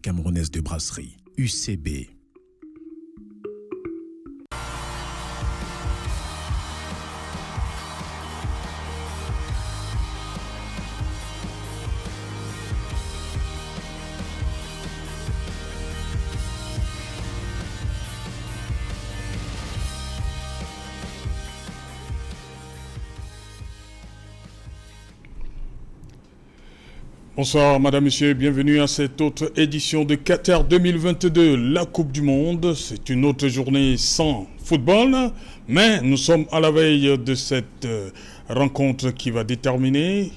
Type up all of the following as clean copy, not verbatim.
camerounaise de brasserie, UCB. Bonsoir Madame, Monsieur, bienvenue à cette autre édition de Qatar 2022, la Coupe du Monde. C'est une autre journée sans football, mais nous sommes à la veille de cette rencontre qui va déterminer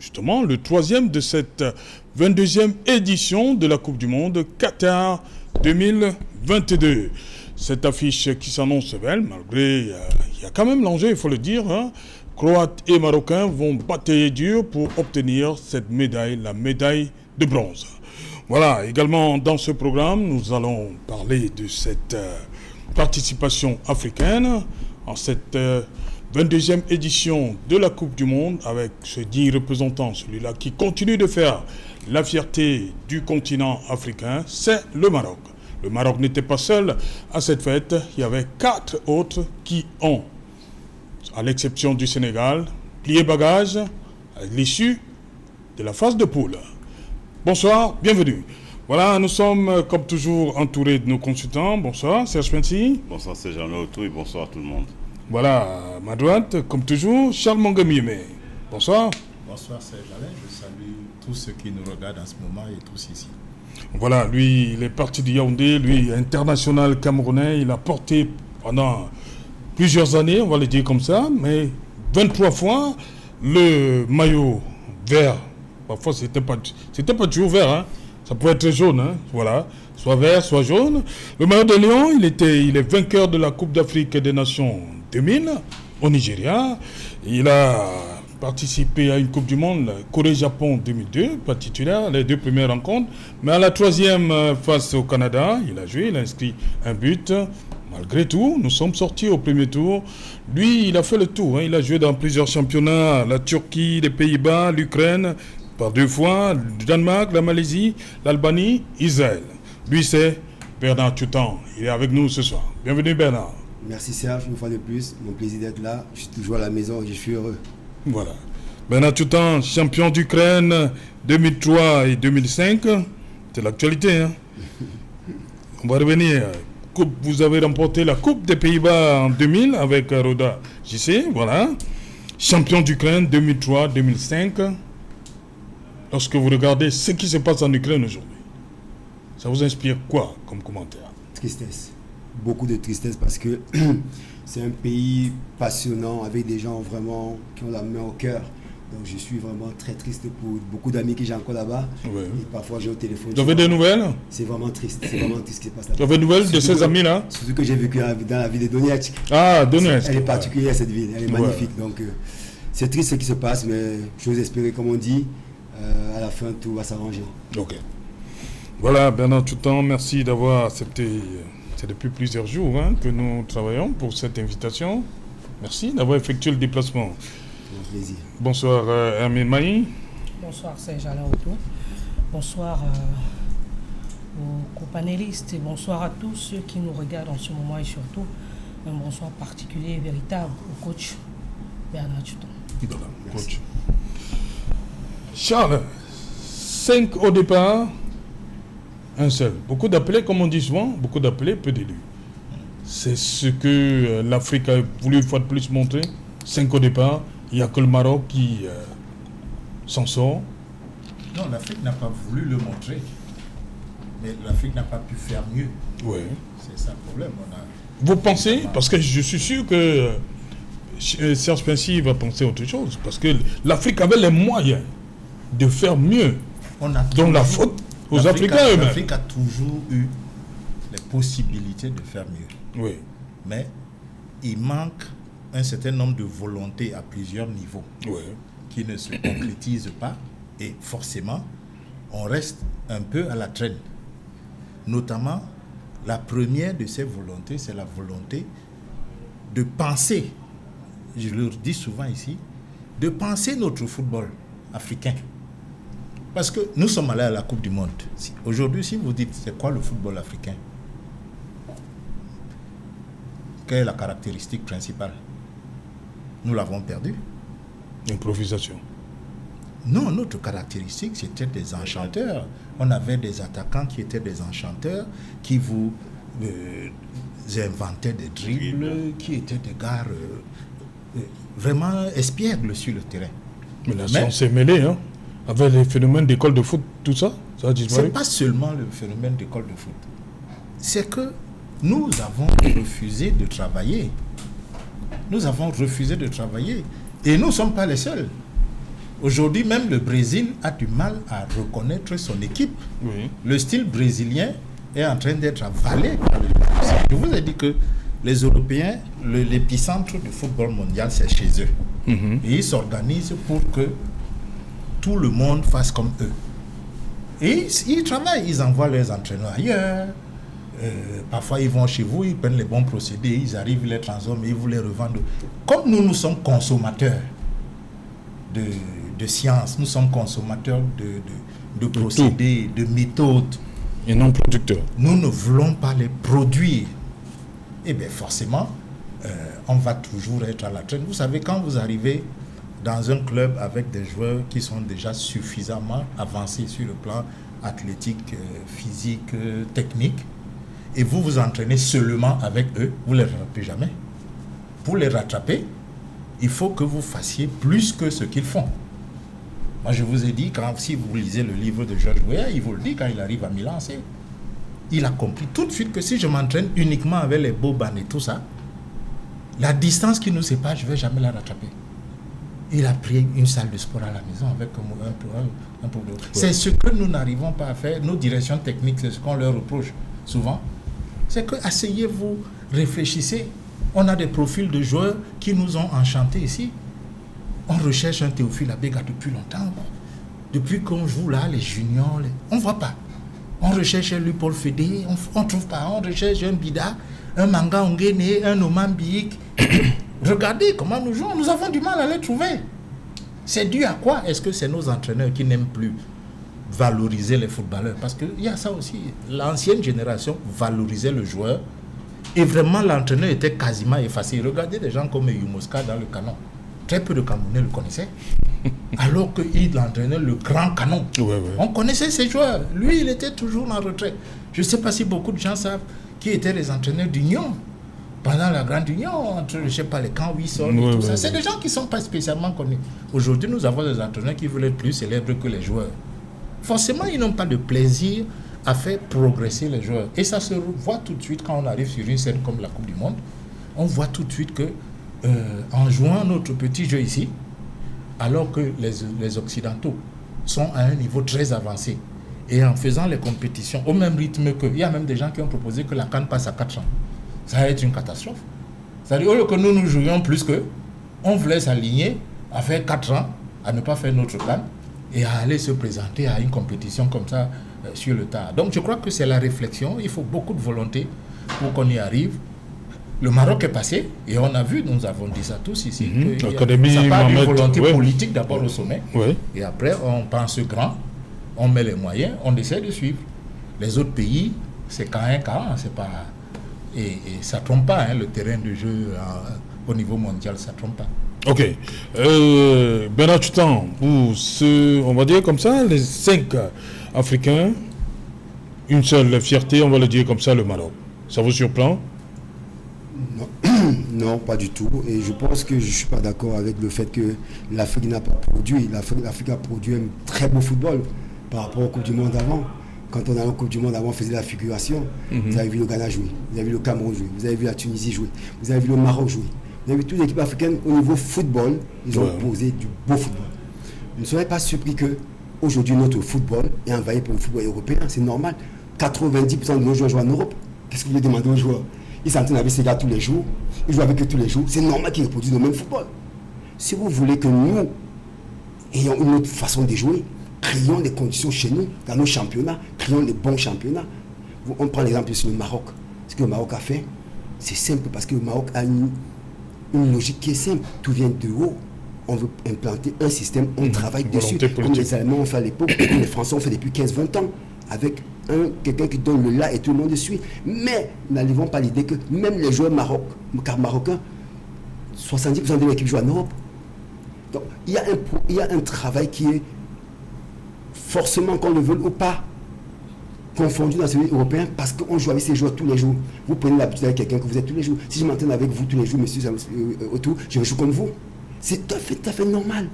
justement le troisième de cette 22e édition de la Coupe du Monde Qatar 2022. Cette affiche qui s'annonce belle, malgré, il y a quand même l'enjeu, il faut le dire, hein. Croates et Marocains vont batailler dur pour obtenir cette médaille, la médaille de bronze. Voilà, également dans ce programme, nous allons parler de cette participation africaine en cette 22e édition de la Coupe du Monde avec ce digne représentant, celui-là qui continue de faire la fierté du continent africain, c'est le Maroc. Le Maroc n'était pas seul à cette fête, il y avait 4 autres qui ont, à l'exception du Sénégal, plié bagage à l'issue de la phase de poule. Bonsoir, bienvenue. Voilà, nous sommes comme toujours entourés de nos consultants. Bonsoir, Serge Pensi. Bonsoir, c'est Jean-Noël Autou et bonsoir tout le monde. Voilà, à ma droite, comme toujours, Charles Mongamieme. Bonsoir. Bonsoir, Serge Alain. Je salue tous ceux qui nous regardent en ce moment et tous ici. Voilà, lui, il est parti de Yaoundé, lui, international camerounais. Il a porté pendant plusieurs années, on va le dire comme ça, mais 23 fois le maillot vert. Parfois, c'était pas toujours vert, hein. Ça pouvait être jaune, hein. Voilà, soit vert, soit jaune. Le maillot de Lyon, il est vainqueur de la Coupe d'Afrique des Nations 2000 au Nigeria. Il a participé à une Coupe du Monde, Corée-Japon 2002, pas titulaire, les 2 premières rencontres. Mais à la 3e face au Canada, il a joué, il a inscrit un but. Malgré tout, nous sommes sortis au premier tour. Lui, il a fait le tour, hein. Il a joué dans plusieurs championnats, la Turquie, les Pays-Bas, l'Ukraine, par 2 fois, le Danemark, la Malaisie, l'Albanie, Israël. Lui, c'est Bernard Tutan. Il est avec nous ce soir. Bienvenue Bernard. Merci Serge, une fois de plus, mon plaisir d'être là. Je suis toujours à la maison et je suis heureux. Voilà. Bernard Tutan, champion d'Ukraine 2003 et 2005. C'est l'actualité, hein. On va revenir. Vous avez remporté la Coupe des Pays-Bas en 2000 avec Roda JC, voilà. Champion d'Ukraine 2003-2005. Lorsque vous regardez ce qui se passe en Ukraine aujourd'hui, ça vous inspire quoi comme commentaire? Tristesse. Beaucoup de tristesse parce que c'est un pays passionnant avec des gens vraiment qui ont la main au cœur. Donc je suis vraiment très triste pour beaucoup d'amis que j'ai encore là-bas. Ouais. Et parfois j'ai au téléphone. Vous avez des nouvelles? C'est vraiment triste. C'est vraiment triste ce qui se passe là-bas. Vous avez des nouvelles de ces amis-là? Surtout que j'ai vécu dans la ville de Donetsk. Ah, Donetsk. Elle est particulière cette ville. Elle est magnifique. Donc c'est triste ce qui se passe, mais j'ose espérer, comme on dit, à la fin tout va s'arranger. Ok. Voilà, Bernard Tutan, merci d'avoir accepté. C'est depuis plusieurs jours, hein, que nous travaillons pour cette invitation. Merci d'avoir effectué le déplacement. Plaisir. Bonsoir Hermine Maï. Bonsoir Serge Alain Autou. Bonsoir aux copanélistes et bonsoir à tous ceux qui nous regardent en ce moment et surtout un bonsoir particulier et véritable au coach Bernard Tutan. Voilà, coach. Charles, 5 au départ, un seul. Beaucoup d'appelés, comme on dit souvent, beaucoup d'appelés, peu d'élus. C'est ce que l'Afrique a voulu une fois de plus montrer. 5 au départ. Il n'y a que le Maroc qui s'en sort. Non, l'Afrique n'a pas voulu le montrer. Mais l'Afrique n'a pas pu faire mieux. Oui. C'est ça le problème. Vous pensez, parce que je suis sûr que Serge Pensi va penser autre chose, parce que l'Afrique avait les moyens de faire mieux. Donc la faute aux Africains eux-mêmes. L'Afrique a toujours eu les possibilités de faire mieux. Oui. Mais il manque un certain nombre de volontés à plusieurs niveaux qui ne se concrétisent pas et forcément on reste un peu à la traîne. Notamment, la première de ces volontés, c'est la volonté de penser, je le dis souvent ici, de penser notre football africain. Parce que nous sommes allés à la Coupe du Monde. Aujourd'hui, si vous dites c'est quoi le football africain, quelle est la caractéristique principale? Nous l'avons perdu. Improvisation. Non, notre caractéristique, c'était des enchanteurs. On avait des attaquants qui étaient des enchanteurs, qui vous inventaient des dribbles, qui étaient des gars vraiment espiègles sur le terrain. Mais la science s'est mêlée, hein, avec les phénomènes d'école de foot, tout ça, ça a disparu. C'est pas seulement le phénomène d'école de foot. C'est que nous avons refusé de travailler. Nous avons refusé de travailler. Et nous ne sommes pas les seuls. Aujourd'hui, même le Brésil a du mal à reconnaître son équipe. Oui. Le style brésilien est en train d'être avalé par le Brésil. Je vous ai dit que les Européens, l'épicentre du football mondial, c'est chez eux. Et ils s'organisent pour que tout le monde fasse comme eux. Et ils travaillent, ils envoient leurs entraîneurs ailleurs. Parfois, ils vont chez vous, ils prennent les bons procédés, ils arrivent, ils les transforment et ils vous les revendent. Comme nous sommes consommateurs de science, nous sommes consommateurs de procédés, de méthodes. Et non producteurs. Nous ne voulons pas les produire. Et bien forcément, on va toujours être à la traîne. Vous savez, quand vous arrivez dans un club avec des joueurs qui sont déjà suffisamment avancés sur le plan athlétique, physique, technique, et vous vous entraînez seulement avec eux, vous ne les rattrapez jamais. Pour les rattraper, il faut que vous fassiez plus que ce qu'ils font. Moi, je vous ai dit, si vous lisez le livre de Georges Weah, il vous le dit quand il arrive à Milan, il a compris tout de suite que si je m'entraîne uniquement avec les Boban et tout ça, la distance qui nous sépare, je ne vais jamais la rattraper. Il a pris une salle de sport à la maison avec un peu de... C'est ce que nous n'arrivons pas à faire. Nos directions techniques, c'est ce qu'on leur reproche souvent. C'est que, asseyez-vous, réfléchissez. On a des profils de joueurs qui nous ont enchantés ici. On recherche un Théophile Abega depuis longtemps. Depuis qu'on joue là, les juniors, on ne voit pas. On recherche un Paul Fédé, on ne trouve pas. On recherche un Bida, un Manga Ongene, un Oman Biik. Regardez comment nous jouons. Nous avons du mal à les trouver. C'est dû à quoi? Est-ce que c'est nos entraîneurs qui n'aiment plus valoriser les footballeurs? Parce qu'il y a ça aussi. L'ancienne génération valorisait le joueur. Et vraiment, l'entraîneur était quasiment effacé. Regardez des gens comme Yumoska dans le canon. Très peu de Camerounais le connaissaient. Alors qu'il entraînait le grand canon. On connaissait ces joueurs. Lui, il était toujours en retrait. Je ne sais pas si beaucoup de gens savent qui étaient les entraîneurs d'Union. Pendant la Grande Union, entre, je ne sais pas, les camps Wissol et tout ça. C'est des gens qui ne sont pas spécialement connus. Aujourd'hui, nous avons des entraîneurs qui veulent être plus célèbres que les joueurs. Forcément, ils n'ont pas de plaisir à faire progresser les joueurs. Et ça se voit tout de suite quand on arrive sur une scène comme la Coupe du Monde. On voit tout de suite que en jouant notre petit jeu ici, alors que les Occidentaux sont à un niveau très avancé, et en faisant les compétitions au même rythme que... Il y a même des gens qui ont proposé que la CAN passe à 4 ans. Ça va être une catastrophe. C'est-à-dire, au lieu que nous jouions plus qu'eux, on voulait s'aligner à faire 4 ans, à ne pas faire notre CAN, et à aller se présenter à une compétition comme ça sur le tas. Donc je crois que c'est la réflexion, il faut beaucoup de volonté pour qu'on y arrive. Le Maroc est passé, et on a vu, nous avons dit ça tous ici, que ça part d'une volonté politique d'abord au sommet, et après on pense grand, on met les moyens, on essaie de suivre. Les autres pays, c'est quand c'est pas... Et ça ne trompe pas, le terrain de jeu au niveau mondial, ça ne trompe pas. Ok. Bernard Tutan, pour on va dire comme ça, les 5 Africains, une seule fierté, on va le dire comme ça, le Maroc. Ça vous surprend? Non, pas du tout. Et je pense que je ne suis pas d'accord avec le fait que l'Afrique n'a pas produit. L'Afrique a produit un très beau football par rapport aux Coupes du Monde avant. Quand on a une Coupe du Monde avant, on faisait la figuration. Vous avez vu le Ghana jouer, vous avez vu le Cameroun jouer, vous avez vu la Tunisie jouer, vous avez vu le Maroc jouer. Vous avez vu toutes les équipes africaines au niveau football, ils ont posé du beau football. Vous ne serez pas surpris qu'aujourd'hui notre football est envahi par le football européen. C'est normal. 90% de nos joueurs jouent en Europe. Qu'est-ce que vous voulez demander aux joueurs? Ils s'entraînent avec ces gars tous les jours, ils jouent avec eux tous les jours. C'est normal qu'ils reproduisent le même football. Si vous voulez que nous ayons une autre façon de jouer, créons les conditions chez nous, dans nos championnats, créons les bons championnats. On prend l'exemple sur le Maroc. Ce que le Maroc a fait, c'est simple parce que le Maroc a une logique qui est simple. Tout vient de haut. on veut implanter un système, on travaille dessus, volonté comme politique. les Allemands ont fait à l'époque, comme les Français ont fait depuis 15-20 ans, avec quelqu'un qui donne le là et tout le monde suit. Mais n'allons pas l'idée que même les joueurs marocains, 70% de l'équipe joue en Europe. Donc il y a un travail qui est forcément, qu'on le veuille ou pas, confondu dans celui européen, parce qu'on joue avec ces joueurs tous les jours. Vous prenez l'habitude avec quelqu'un que vous êtes tous les jours. Si je m'entraîne avec vous tous les jours, monsieur autour, je joue comme vous. C'est tout à fait normal.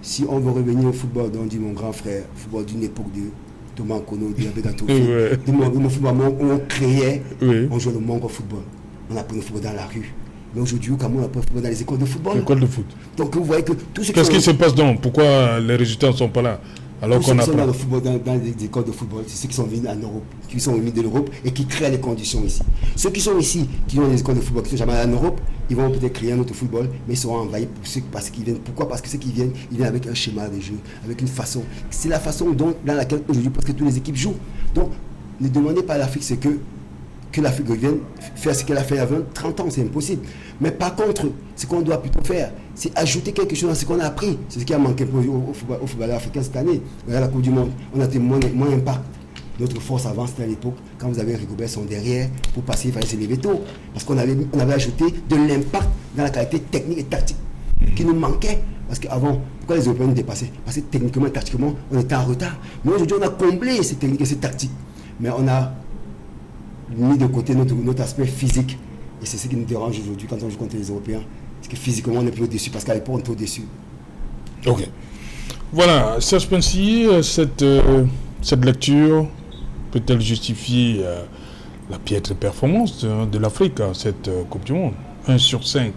Si on veut revenir au football, dont dit mon grand frère, football d'une époque de Thomas Kono, de Begato, de football où on créait, on jouait le Mongo football. On apprenait le football dans la rue. Mais aujourd'hui, au Cameroun, on apprend le football dans les écoles de football. École de foot. Donc vous voyez que tout ce Qu'est-ce qui se passe donc? Pourquoi les résultats ne sont pas là? Alors tous ceux qu'on qui sont apprend. dans le football, dans les écoles de football, c'est ceux qui sont venus en Europe, qui sont venus de l'Europe et qui créent les conditions ici. Ceux qui sont ici, qui ont les écoles de football, qui sont jamais allés en Europe, ils vont peut-être créer un autre football, mais ils seront envahis parce qu'ils viennent. Pourquoi? Parce que ceux qui viennent, ils viennent avec un schéma de jeu, avec une façon. C'est la façon dans laquelle aujourd'hui presque toutes les équipes jouent. Donc, ne demandez pas à l'Afrique ce que l'Afrique revienne faire ce qu'elle a fait il y a 20, 30 ans, c'est impossible. Mais par contre, ce qu'on doit plutôt faire, c'est ajouter quelque chose à ce qu'on a appris. C'est ce qui a manqué au football africain cette année. Regarde la Coupe du Monde, on a été moins impact. Notre force avant, c'était à l'époque, quand vous avez Rigobert son derrière, pour passer, il fallait se lever tôt. Parce qu'on avait ajouté de l'impact dans la qualité technique et tactique qui nous manquait. Parce qu'avant, pourquoi les Européens nous dépassaient? Parce que techniquement et tactiquement, on était en retard. Mais aujourd'hui, on a comblé ces techniques et ces tactiques. Mais on a mis de côté notre aspect physique. Et c'est ce qui nous dérange aujourd'hui quand on joue contre les Européens. Parce que physiquement, on est plus au-dessus. Parce qu'à l'époque, on était au-dessus. Ok. Voilà, Serge Pensy, cette lecture peut-elle justifier la piètre performance de l'Afrique à cette Coupe du Monde? 1 sur 5.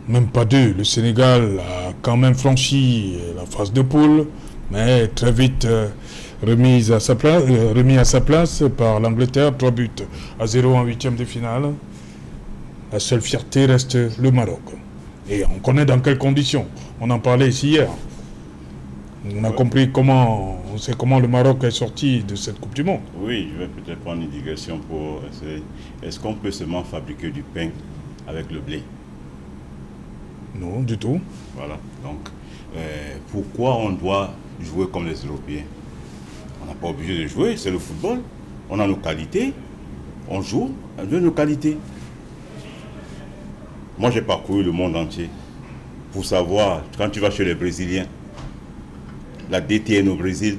Même pas 2. Le Sénégal a quand même franchi la phase de poule, mais très vite remis à sa place par l'Angleterre, 3-0 en 8e de finale. La seule fierté reste le Maroc. Et on connaît dans quelles conditions. On en parlait ici hier. On a compris on sait comment le Maroc est sorti de cette Coupe du Monde. Oui, je vais peut-être prendre une digression pour essayer. Est-ce qu'on peut seulement fabriquer du pain avec le blé? Non, du tout. Voilà. Donc, pourquoi on doit jouer comme les Européens? On n'a pas obligé de jouer, c'est le football. On a nos qualités, on joue de nos qualités. Moi, j'ai parcouru le monde entier pour savoir, quand tu vas chez les Brésiliens, la DTN au Brésil,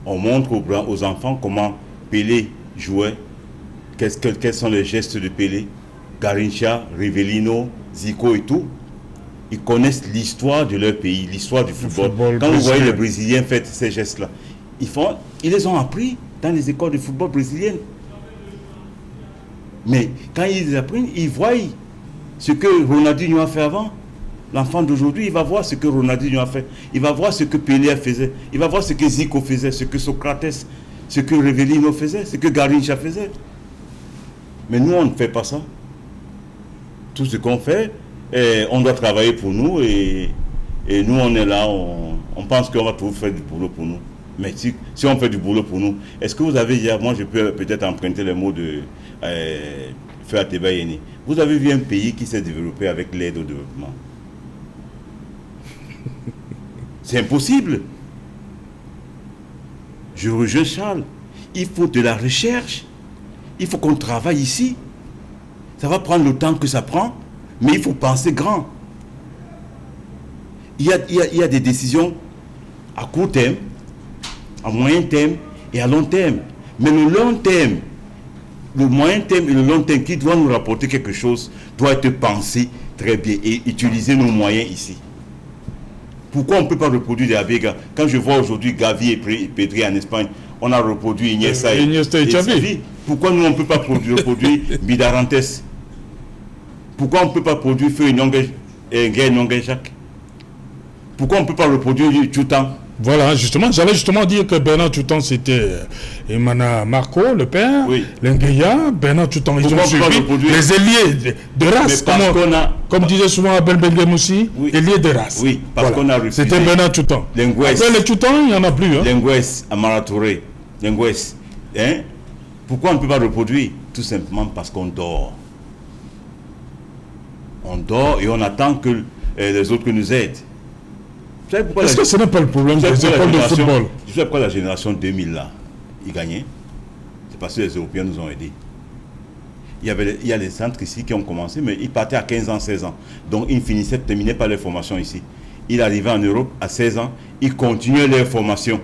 on montre aux enfants comment Pelé jouait, quels sont les gestes de Pelé, Garrincha, Rivellino, Zico et tout. Ils connaissent l'histoire de leur pays, l'histoire du football. Quand vous voyez les Brésiliens faire ces gestes-là, ils les ont appris dans les écoles de football brésiliennes. Mais quand ils les apprennent, ils voient ce que Ronaldinho a fait avant. L'enfant d'aujourd'hui, il va voir ce que Ronaldinho a fait. Il va voir ce que Pelé faisait. Il va voir ce que Zico faisait, ce que Socrates, ce que Rivellino faisait, ce que Garrincha faisait. Mais nous, on ne fait pas ça. Tout ce qu'on fait, on doit travailler pour nous et nous, on est là, on pense qu'on va toujours faire du boulot pour nous. Mais si on fait du boulot pour nous, est-ce que vous avez hier, moi je peux peut-être emprunter les mots de Feu Tebayeni. Vous avez vu un pays qui s'est développé avec l'aide au développement? C'est impossible. Je rejoins Charles. Il faut de la recherche. Il faut qu'on travaille ici. Ça va prendre le temps que ça prend, mais il faut penser grand. Il y a des décisions à court terme, à moyen terme et à long terme. Mais le long terme, le moyen terme et le long terme qui doit nous rapporter quelque chose doit être pensé très bien et utiliser nos moyens ici. Pourquoi on ne peut pas reproduire des Abega? Quand je vois aujourd'hui Gavi et Pedri en Espagne, on a reproduit Iniesta et Xavi. Pourquoi nous on ne peut pas reproduire Bidarantes? Pourquoi on ne peut pas produire Feu et Jacques? Pourquoi on ne peut pas reproduire Tchoutan? Voilà, justement, j'allais justement dire que Bernard Tchoutan, c'était Emana Marco, le père, oui. Lengeya, Bernard Tchoutan, ils ont suivi les ailiers de race, comme disait souvent Abel Bengemoussi, oui. Ailiers de race. Oui, parce qu'on a refusé. C'était Bernard Tchoutan. Après les Tchoutan, il n'y en a plus. Lenguès, Amara Touré, Lenguès. Pourquoi on ne peut pas reproduire? Tout simplement parce qu'on dort. On dort et on attend que les autres nous aident. Vous savez pourquoi Est-ce que ce n'est pas le problème des écoles de football? Je sais pourquoi la génération 2000 là, ils gagnaient. C'est parce que les Européens nous ont aidés. Il y a les centres ici qui ont commencé, mais ils partaient à 15 ans, 16 ans. Donc ils terminaient pas leur formation ici. Ils arrivaient en Europe à 16 ans, ils continuaient leur formation.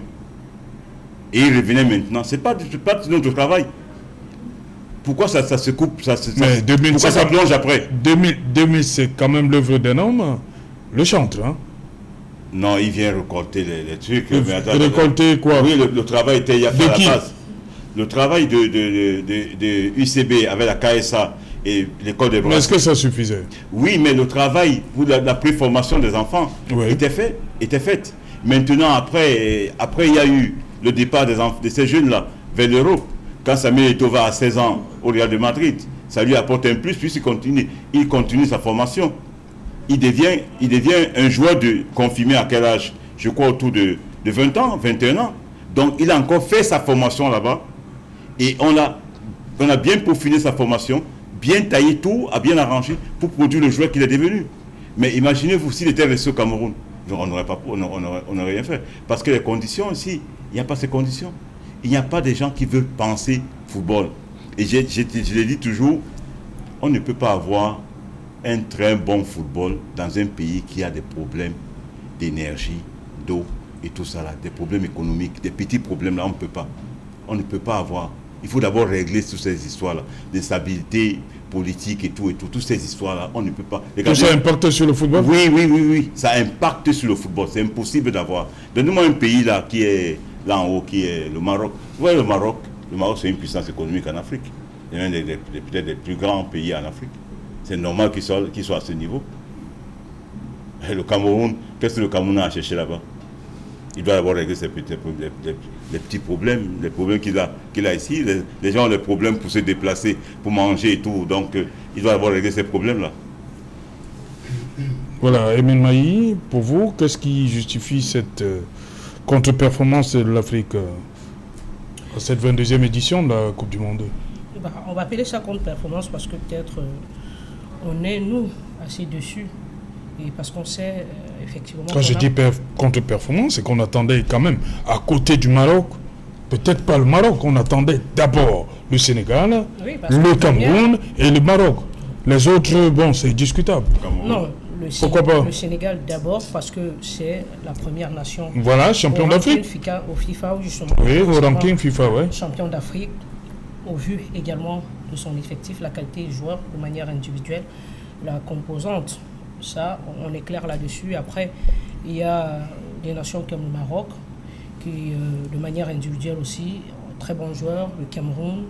Et ils revenaient maintenant. C'est pas notre travail. Pourquoi ça se coupe, mais 2000, pourquoi ça plonge après? 2000 c'est quand même l'œuvre d'un homme, le chantre. Hein? Non, il vient récolter les trucs. Récolter quoi? Oui, le travail était il y a fait à la base. Le travail de UCB avec la KSA et l'école des Brasseries. Mais est-ce que ça suffisait? Oui, mais le travail pour la préformation des enfants était fait. Maintenant, après, il y a eu le départ de ces jeunes-là vers l'Europe. Quand Samuel Eto'o va à 16 ans au Real de Madrid, ça lui apporte un plus, puisqu'il continue sa formation. Il devient un joueur confirmé à quel âge? Je crois autour de 20 ans, 21 ans. Donc, il a encore fait sa formation là-bas. Et on a bien peaufiné sa formation, bien taillé tout, a bien arrangé pour produire le joueur qu'il est devenu. Mais imaginez-vous s'il était resté au Cameroun. On n'aurait rien fait. Parce que les conditions ici, il n'y a pas ces conditions. Il n'y a pas des gens qui veulent penser football. Et je l'ai dit toujours, on ne peut pas avoir un très bon football dans un pays qui a des problèmes d'énergie, d'eau et tout ça là, des problèmes économiques, des petits problèmes là, on ne peut pas avoir. Il faut d'abord régler toutes ces histoires-là, des stabilités politiques et tout, toutes ces histoires-là, on ne peut pas. Regardez, ça impacte sur le football? Oui, ça impacte sur le football, c'est impossible d'avoir. Donnez-moi un pays là qui est là en haut, qui est le Maroc. Vous voyez le Maroc c'est une puissance économique en Afrique. C'est l'un peut-être des plus grands pays en Afrique. C'est normal qu'il soit à ce niveau. Et le Cameroun, qu'est-ce que le Cameroun a à chercher là-bas? Il doit d'abord régler les petits problèmes, les problèmes qu'il a ici. Les gens ont des problèmes pour se déplacer, pour manger et tout. Donc, il doit d'abord régler ces problèmes-là. Voilà, Emile Maï, pour vous, qu'est-ce qui justifie cette contre-performance de l'Afrique à cette 22e édition de la Coupe du Monde? On va appeler ça contre-performance parce que peut-être on est, nous, assez dessus. Et parce qu'on sait effectivement... Quand je dis contre-performance, c'est qu'on attendait quand même à côté du Maroc, peut-être pas le Maroc, on attendait d'abord le Sénégal, le Cameroun et le Maroc. Les autres, bon, c'est discutable. Non, pourquoi pas? Le Sénégal d'abord parce que c'est la première nation. Voilà, champion d'Afrique. Au FIFA, justement. Oui, au ranking FIFA, oui. Champion d'Afrique, au vu également de son effectif, la qualité des joueurs de manière individuelle, la composante. Ça, on est clair là-dessus. Après, il y a des nations comme le Maroc, qui, de manière individuelle aussi, très bons joueurs, le Cameroun,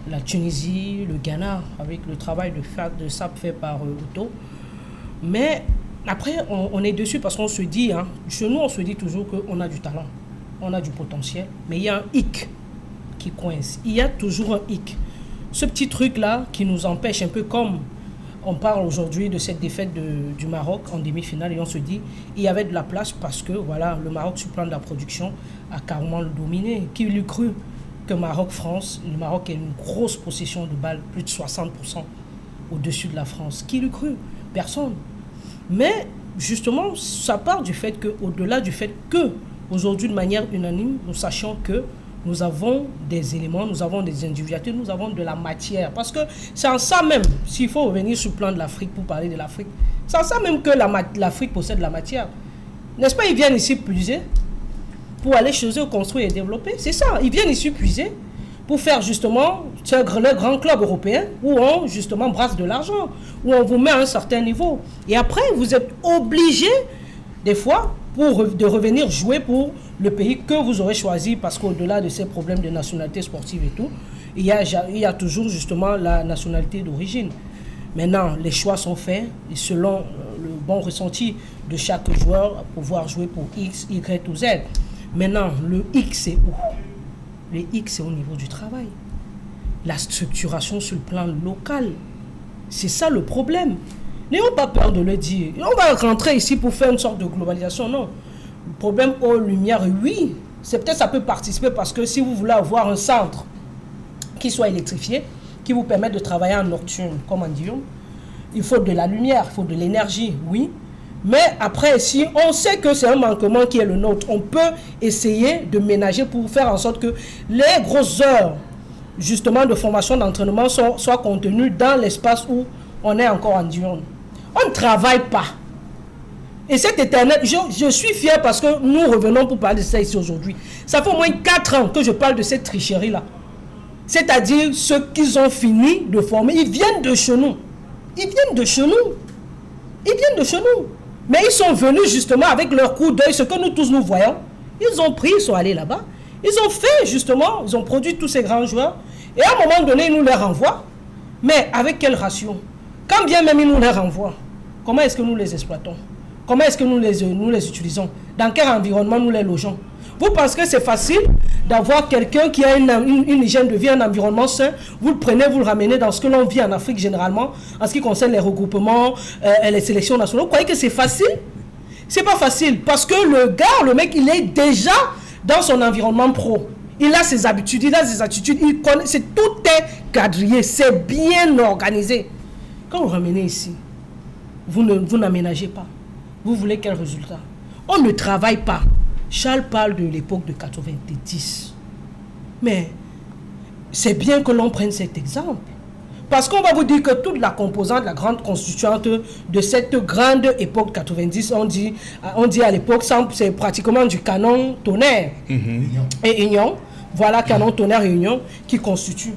la Tunisie, le Ghana, avec le travail de SAP fait par Otto. Mais après, on est dessus parce qu'on se dit, chez nous, on se dit toujours qu'on a du talent, on a du potentiel, mais il y a un hic qui coince. Il y a toujours un hic. Ce petit truc-là qui nous empêche un peu comme... On parle aujourd'hui de cette défaite du Maroc en demi-finale et on se dit il y avait de la place parce que voilà, le Maroc sur le plan de la production a carrément le dominé. Qui l'eût cru que Maroc-France, le Maroc a une grosse possession de balles, plus de 60% au-dessus de la France. Qui l'eût cru? Personne. Mais justement, ça part du fait qu'au-delà du fait que aujourd'hui de manière unanime, nous sachions que nous avons des éléments, nous avons des individualités, nous avons de la matière. Parce que c'est en ça même, s'il faut revenir sur le plan de l'Afrique pour parler de l'Afrique, c'est en ça même que l'Afrique possède de la matière. N'est-ce pas? Ils viennent ici puiser pour aller chez eux construire et développer. C'est ça, ils viennent ici puiser pour faire justement le grand club européen où on justement brasse de l'argent, où on vous met à un certain niveau. Et après, vous êtes obligé, des fois, de revenir jouer pour le pays que vous aurez choisi, parce qu'au-delà de ces problèmes de nationalité sportive et tout, il y a toujours justement la nationalité d'origine. Maintenant, les choix sont faits et selon le bon ressenti de chaque joueur, pouvoir jouer pour X, Y ou Z. Maintenant, le X, c'est où? Le X, c'est au niveau du travail. La structuration sur le plan local. C'est ça le problème. N'ayons pas peur de le dire. On va rentrer ici pour faire une sorte de globalisation, non. Le problème aux lumières, oui, c'est peut-être ça peut participer parce que si vous voulez avoir un centre qui soit électrifié, qui vous permette de travailler en nocturne, comme en Guillaume, il faut de la lumière, il faut de l'énergie, oui. Mais après, si on sait que c'est un manquement qui est le nôtre, on peut essayer de ménager pour faire en sorte que les grosses heures, justement, de formation, d'entraînement soient contenues dans l'espace où on est encore en diurne. On ne travaille pas. Et cet éternel, je suis fier parce que nous revenons pour parler de ça ici aujourd'hui. Ça fait au moins 4 ans que je parle de cette tricherie-là. C'est-à-dire ceux qu'ils ont fini de former, ils viennent de chez nous. Ils viennent de chez nous. Ils viennent de chez nous. Mais ils sont venus justement avec leur coup d'œil, ce que nous tous nous voyons. Ils ont pris, ils sont allés là-bas. Ils ont fait justement, ils ont produit tous ces grands joueurs. Et à un moment donné, ils nous les renvoient. Mais avec quel ratio? Quand bien même ils nous les renvoient, comment est-ce que nous les exploitons? Comment est-ce que nous les utilisons? Dans quel environnement nous les logeons? Vous pensez que c'est facile d'avoir quelqu'un qui a une hygiène de vie, un environnement sain? Vous le prenez, vous le ramenez dans ce que l'on vit en Afrique généralement, en ce qui concerne les regroupements, les sélections nationales. Vous croyez que c'est facile? C'est pas facile parce que le mec, il est déjà dans son environnement pro. Il a ses habitudes, il a ses attitudes, il connaît, tout est quadrillé, c'est bien organisé. Quand vous ramenez ici, vous n'aménagez pas. Vous voulez quel résultat? On ne travaille pas. Charles parle de l'époque de 90. Mais c'est bien que l'on prenne cet exemple. Parce qu'on va vous dire que toute la composante, la grande constituante de cette grande époque 90, on dit à l'époque, c'est pratiquement du canon tonnerre et Union. Voilà, canon tonnerre et Union qui constituent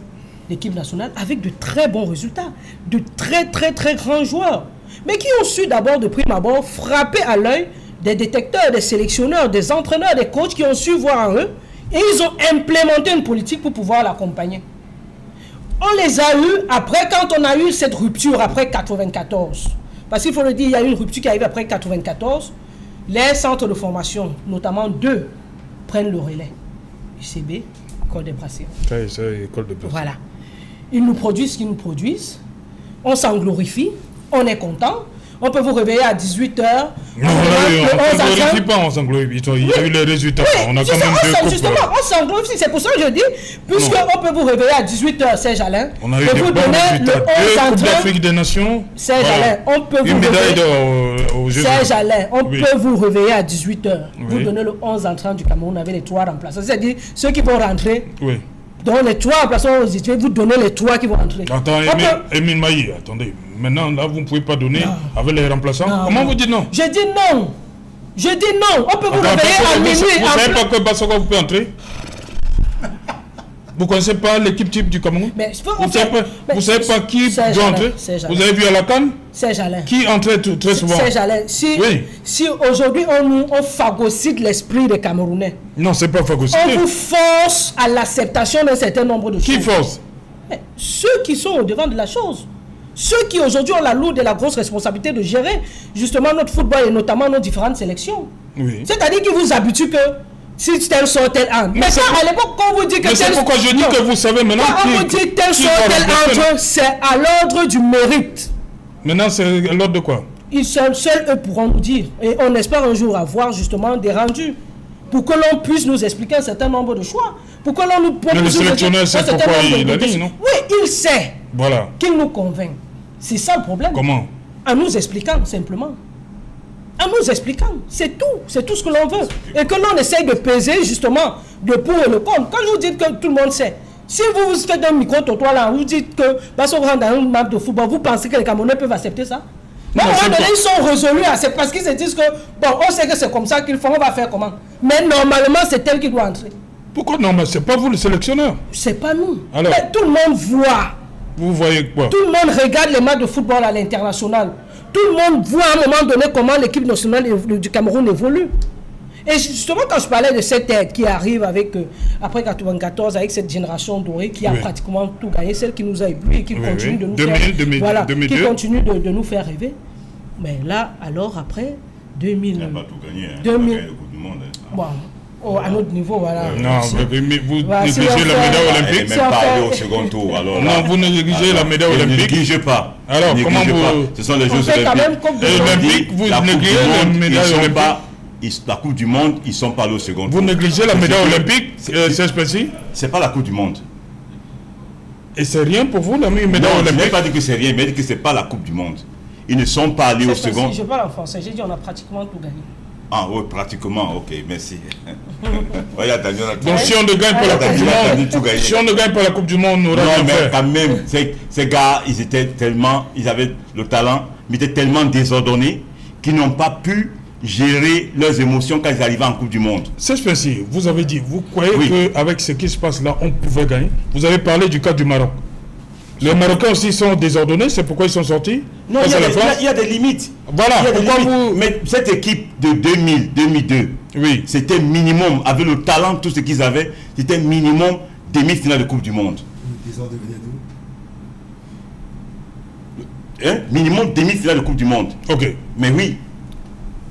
l'équipe nationale avec de très bons résultats, de très très très grands joueurs. Mais qui ont su d'abord, de prime abord, frapper à l'œil des détecteurs, des sélectionneurs, des entraîneurs, des coachs qui ont su voir en eux et ils ont implémenté une politique pour pouvoir l'accompagner. On les a eus après, quand on a eu cette rupture après 94. Parce qu'il faut le dire, il y a eu une rupture qui arrive après 94. Les centres de formation, notamment 2, prennent le relais. UCB, École des Brasseurs. C'est École des Brasseurs. Voilà. Ils nous produisent ce qu'ils nous produisent. On s'en glorifie. On est content. On peut vous réveiller à 18h. Non, on ne glorifie pas, on s'en glorifie. Il y a eu les résultats. Oui, on a quand même deux coupes. Justement, on s'en glorifie. C'est pour ça que je dis, puisqu'on peut vous réveiller à 18h, Serge Alain. On a eu des bons résultats. 2 Coupes d'Afrique des Nations. Serge Alain, on peut vous réveiller. Serge Alain, on peut vous réveiller à 18h. Vous donnez le 11 entrants du Cameroun avec les 3 remplaçants. C'est-à-dire, ceux qui vont rentrer. Oui. Donc les 3 remplaçants, vous donnez les 3 qui vont rentrer. Attends, Émile Maï, attendez. Maintenant, là, vous ne pouvez pas donner avec les remplaçants. Comment vous dites non? Je dis non. Je dis non. On peut vous réveiller à minuit. Vous ne savez pas que Bassoko vous peut entrer? Vous ne connaissez pas l'équipe type du Cameroun? Vous ne savez pas qui doit entrer? Vous avez vu à la CAN? Serge Alain. Qui entrait très souvent? Serge Alain. Si aujourd'hui on phagocyte l'esprit des Camerounais. Non, ce n'est pas phagocyté. On vous force à l'acceptation d'un certain nombre de choses. Qui force? Ceux qui sont au devant de la chose. Ceux qui aujourd'hui ont la lourde et la grosse responsabilité de gérer justement notre football et notamment nos différentes sélections. Oui. C'est-à-dire qu'ils vous habituent que si tel sort tel entre. Mais ça, à l'époque, quand vous dites que mais c'est pourquoi je dis que vous savez maintenant quand on vous dit tel sort tel entre, c'est à l'ordre du mérite. Maintenant, c'est l'ordre de quoi? Ils seuls eux pourront nous dire. Et on espère un jour avoir justement des rendus pour que l'on puisse nous expliquer un certain nombre de choix. Pour que l'on nous propose. Mais le sélectionneur sait pourquoi il a dit, non? Oui, il sait. Voilà. Qu'il nous convainc. C'est ça le problème. Comment? En nous expliquant simplement. En nous expliquant. C'est tout. C'est tout ce que l'on veut. Et que l'on essaye de peser justement le pour et le contre. Quand je vous dis que tout le monde sait. Si vous faites un micro-trottoir là, vous dites que parce qu'on rentre dans un match de football, vous pensez que les Camerounais peuvent accepter ça? Mais à un moment donné, ils sont résolus à c'est parce qu'ils se disent que bon, on sait que c'est comme ça qu'ils font, on va faire comment? Mais normalement, c'est elle qui doit entrer. Pourquoi non? Mais c'est pas vous le sélectionneur. C'est pas nous. Alors, mais tout le monde voit. Vous voyez quoi? Tout le monde regarde les matchs de football à l'international. Tout le monde voit à un moment donné comment l'équipe nationale du Cameroun évolue. Et justement, quand je parlais de cette aide qui arrive avec, après 94, avec cette génération dorée qui a pratiquement tout gagné, celle qui nous a éblouis et qui continue de nous qui continue de nous faire rêver. Mais là, alors après 2000... Il n'a pas tout gagné, hein. 2000... Il a gagné le Coupe du Monde. Hein. Bon, à notre niveau, voilà. Non, mais vous négligez la médaille olympique. Elle n'est même pas allée au second tour. Alors là, non, vous négligez la médaille olympique. Ne négligez pas. Alors, comment vous... Ce sont les Jeux olympiques. Vous négligez la médaille olympique. La Coupe du Monde, ils ne sont pas allés au second tour. Vous négligez la médaille olympique, c'est spécifique? Ce n'est pas la Coupe du Monde. Et c'est rien pour vous, l'ami Non, médaille je n'ai olympique? pas dit que c'est rien, mais dit que c'est pas la Coupe du Monde. Ils ne sont pas allés au second. Je parle en français, j'ai dit on a pratiquement tout gagné. Ah oui, pratiquement, ok, merci. Regarde, Daniel a tout Donc si on ne gagne pas la Coupe du Monde, si on ne gagne pas la Coupe du Monde, on aura non, rien mais fait. quand même, ces gars, ils avaient le talent, mais ils étaient tellement désordonnés qu'ils n'ont pas pu gérer leurs émotions quand ils arrivaient en Coupe du Monde. Serge Pensy, vous avez dit, vous croyez Oui. qu'avec ce qui se passe là, on pouvait gagner? Vous avez parlé du cas du Maroc. Les Marocains aussi sont désordonnés, c'est pourquoi ils sont sortis? Non, face à la France. il y a des limites. Voilà, Il y a des pourquoi limites. vous... Mais cette équipe de 2000, 2002, Oui, c'était minimum, avec le talent, tout ce qu'ils avaient, c'était minimum demi-finale de Coupe du Monde. Les ordres venaient d'où? Hein? Minimum demi-finale de Coupe du Monde. ok. Mais oui,